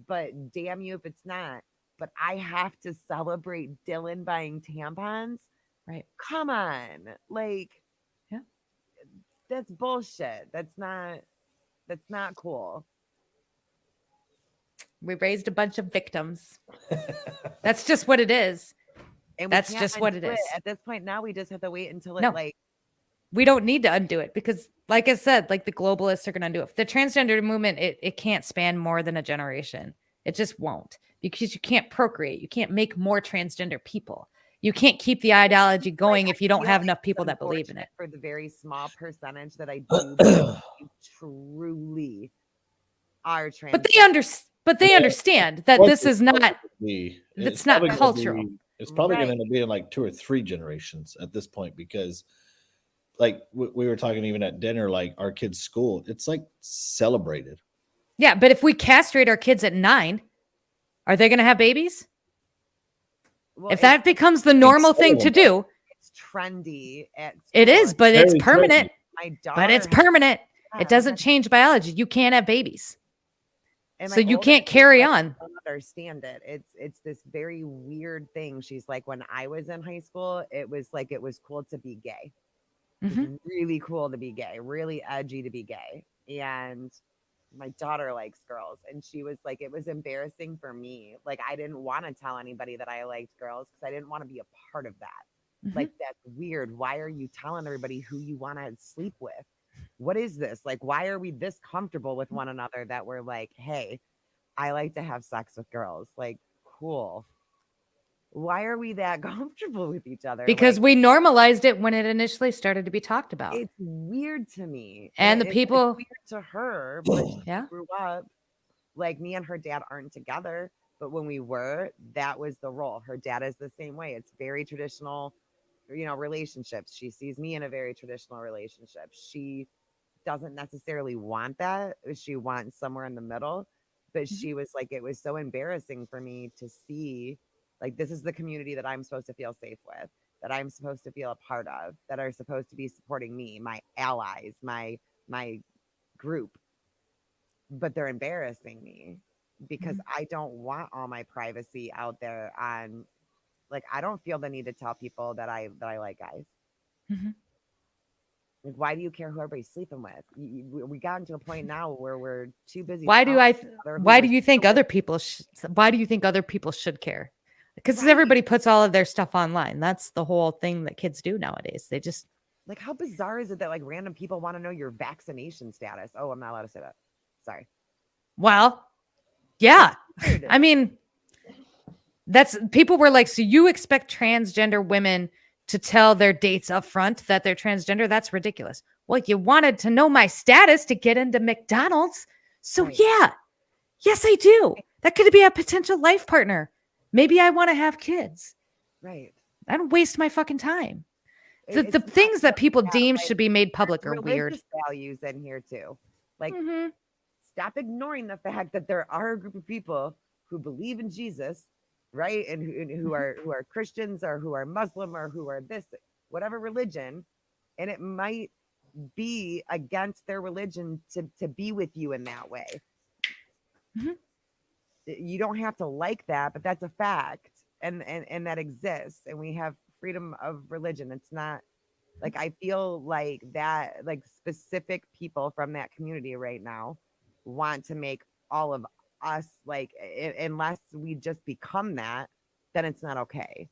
But damn you if it's not. But I have to celebrate Dylan buying tampons. Right. Come on. Like, Yeah. that's bullshit. That's not cool. We raised a bunch of victims. That's just what it is. And we That's can't just what it undo is. At this point now, we just have to wait until it No. like We don't need to undo it because, like I said, like the globalists are going to undo it. The transgender movement, it can't span more than a generation. It just won't, because you can't procreate. You can't make more transgender people. You can't keep the ideology going if you don't have enough people that believe in it. For the very small percentage that I do believe truly are trans. But they understand that this is not. It's not cultural. It's probably Right. going to be in like 2 or 3 generations at this point, because like we were talking even at dinner, like our kids' school, it's like celebrated. Yeah, but if we castrate our kids at 9, are they going to have babies? Well, If that becomes the normal thing to do, it's trendy. It is, but it's permanent. My daughter, But it's permanent. Yeah, It doesn't change biology. You can't have babies. and So my you oldest can't is carry like, on. I don't understand it. It's this very weird thing. She's like, when I was in high school, it was cool to be gay. It was really cool to be gay, really edgy to be gay. And my daughter likes girls, and she was like, it was embarrassing for me. Like, I didn't want to tell anybody that I liked girls because I didn't want to be a part of that. Like, that's weird. Why are you telling everybody who you want to sleep with? What is this? Like, why are we this comfortable with one another that we're like, hey, I like to have sex with girls? Like, cool. Why are we that comfortable with each other? Because like, we normalized it when it initially started to be talked about. it's weird to me. And the people, it's weird to her, but she yeah, grew up like, me and her dad aren't together, but when we were, that was the role. Her dad is the same way. It's very traditional, relationships. She sees me in a very traditional relationship. She doesn't necessarily want that. She wants somewhere in the middle. But she was like, it was so embarrassing for me to see, like, this is the community that I'm supposed to feel safe with, that I'm supposed to feel a part of, that are supposed to be supporting me, my allies, my group. But they're embarrassing me because I don't want all my privacy out there on, like, I don't feel the need to tell people that I like guys. Like, why do you care who everybody's sleeping with? We gotten to a point now where we're too busy. why do you think other people should care? Because everybody puts all of their stuff online. That's the whole thing that kids do nowadays. They just, like, how bizarre is it that like random people want to know your vaccination status? Oh, I'm not allowed to say that. Sorry. well, yeah. I mean, people were like, so you expect transgender women to tell their dates up front that they're transgender? That's ridiculous. Well, you wanted to know my status to get into McDonald's. So yeah, yes, I do. That could be a potential life partner. Maybe I want to have kids. Right. I don't waste my fucking time. The things that people deem should be made public are weird. Values in here too. Like, stop ignoring the fact that there are a group of people who believe in Jesus, right? And who are Christians, or who are Muslim, or who are this, whatever religion. And it might be against their religion to be with you in that way. You don't have to like that, but that's a fact. And that exists. And we have freedom of religion. It's not like, I feel like that, like, specific people from that community right now want to make all of us, like, unless we just become that, then it's not okay.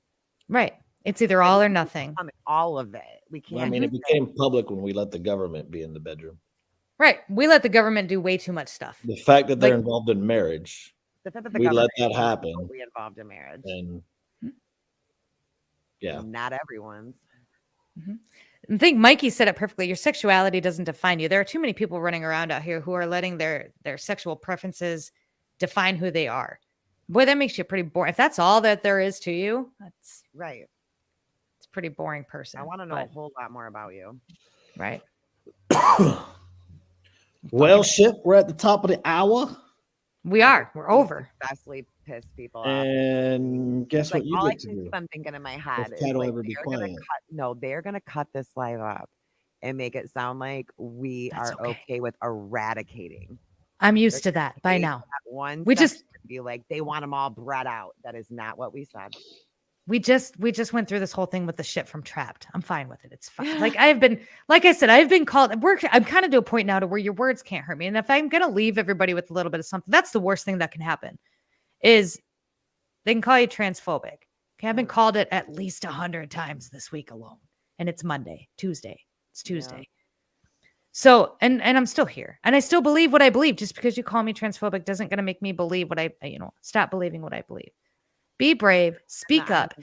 Right. It's either all or nothing. All of it. We can't. I mean, it became public when we let the government be in the bedroom. Right. We let the government do way too much stuff. The fact that they're involved in marriage, the fact that we let that happen. We involved in marriage. And yeah, not everyone's. I think Mikey said it perfectly. Your sexuality doesn't define you. There are too many people running around out here who are letting their sexual preferences define who they are. Boy, that makes you pretty boring. If that's all that there is to you, that's right. It's a pretty boring person. I want to know a whole lot more about you. Right. Well, shit, we're at the top of the hour. We are. We're over. Vastly piss people off. And guess what you get to do? I'm thinking in my head is like, they're gonna cut this live up and make it sound like we are okay with eradicating. I'm used to that by now. We just be like, they want them all bred out. That is not what we said. we just went through this whole thing with the shit from Trapped. I'm fine with it. It's fine. Like I've been called. I'm kind of to a point now to where your words can't hurt me. And if I'm gonna leave everybody with a little bit of something, that's the worst thing that can happen. Is they can call you transphobic. Okay, I've been called it at least 100 times this week alone, and it's Tuesday. It's Tuesday. Yeah. So, and I'm still here, and I still believe what I believe. Just because you call me transphobic doesn't gonna make me believe what stop believing what I believe. Be brave. Speak up.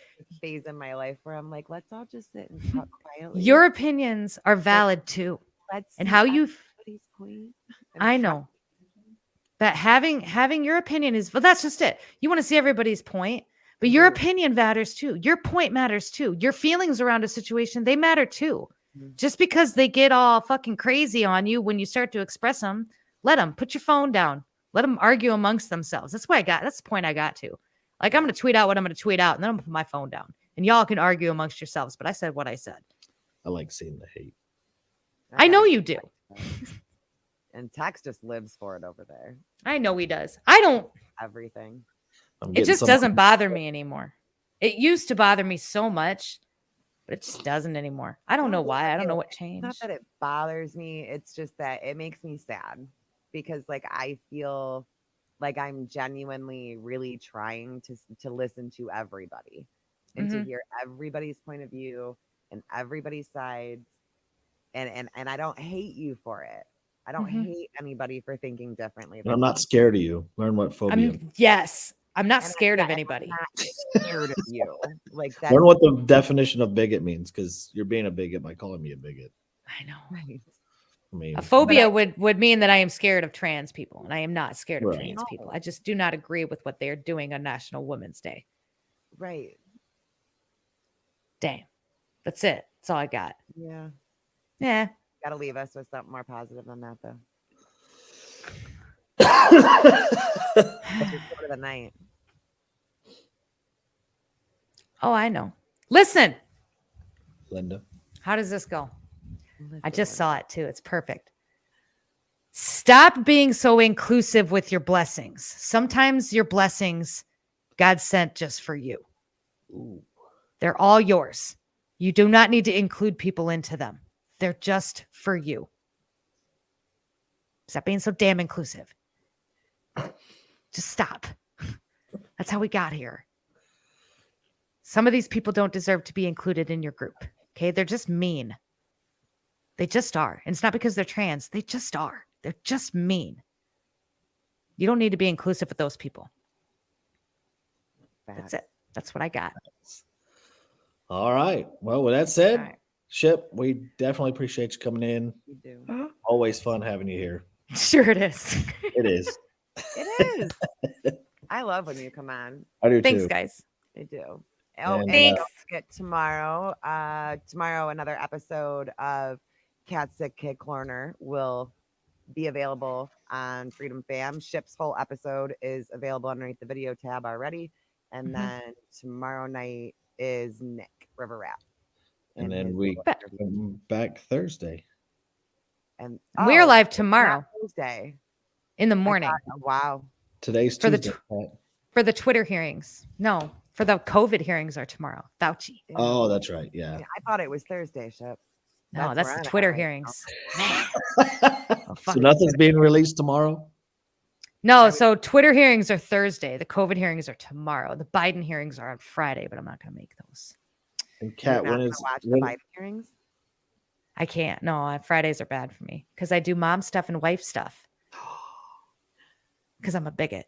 Phase in my life where I'm like, let's all just sit and talk quietly. Your opinions are valid too. And how you I know that having your opinion is, well, that's just it. You want to see everybody's point, but your opinion matters too. Your point matters too. Your feelings around a situation, they matter too. Just because they get all fucking crazy on you when you start to express them, let them. Put your phone down. Let them argue amongst themselves. That's the point I got to. Like, I'm going to tweet out what I'm going to tweet out, and then I'm going to put my phone down. And y'all can argue amongst yourselves, but I said what I said. I like seeing the hate. I know you do. And Tex just lives for it over there. I know he does. I don't. Everything. It just doesn't bother me anymore. It used to bother me so much, but it just doesn't anymore. I don't know why. I don't know what changed. Not that it bothers me. It's just that it makes me sad because, like, I feel like I'm genuinely really trying to listen to everybody and to hear everybody's point of view and everybody's sides. And I don't hate you for it. I don't hate anybody for thinking differently. I'm not scared of you. Learn what phobia. I'm not scared of anybody. I'm not scared of you. Like that. Learn what the definition of bigot means, because you're being a bigot by calling me a bigot. I know. Right. I mean, a phobia would mean that I am scared of trans people, and I am not scared of trans people. I just do not agree with what they're doing on National Women's Day. Right. Damn. That's it. That's all I got. Yeah. Yeah. Got to leave us with something more positive than that, though. Let's just go to the night. Oh, I know. Listen, Linda. How does this go? I just saw it too. It's perfect. Stop being so inclusive with your blessings. Sometimes your blessings God sent just for you. Ooh. They're all yours. You do not need to include people into them. They're just for you. Stop being so damn inclusive. Just stop. That's how we got here. Some of these people don't deserve to be included in your group. Okay? They're just mean. They just are. And it's not because they're trans. They just are. They're just mean. You don't need to be inclusive with those people. That's it. That's what I got. All right. Well, with that said, Ship, we definitely appreciate you coming in. We do. Always fun having you here. Sure it is. It is. It is. I love when you come on. I do Thanks, too. guys. I do. Oh, and thanks. don't forget tomorrow. Tomorrow, another episode of Cat Sick Kid Corner will be available on Freedom Fam. Ship's whole episode is available underneath the video tab already. And then tomorrow night is Nick River Rap. And then we come back Thursday. And we're live tomorrow. Thursday. In the morning. Wow. Today's for Tuesday. For the Twitter hearings. No, for the COVID hearings are tomorrow. Fauci. Oh, that's right. Yeah. I thought it was Thursday, Ship. No, that's the Twitter hearings. So nothing's being released tomorrow? No, so Twitter hearings are Thursday. The COVID hearings are tomorrow. The Biden hearings are on Friday, but I'm not going to make those. And Kat, when is the Biden hearings? I can't. No, Fridays are bad for me because I do mom stuff and wife stuff. Because I'm a bigot.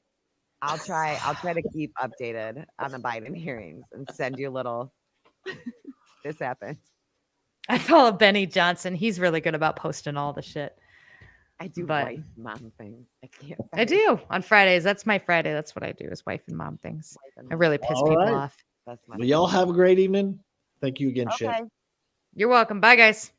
I'll try to keep updated on the Biden hearings and send you a little. This happened. I follow Benny Johnson. He's really good about posting all the shit. I do wife and mom things. I do on Fridays. That's my Friday. That's what I do is wife and mom things. I really piss people off. Well, y'all have a great evening. Thank you again, Ship. You're welcome. Bye, guys.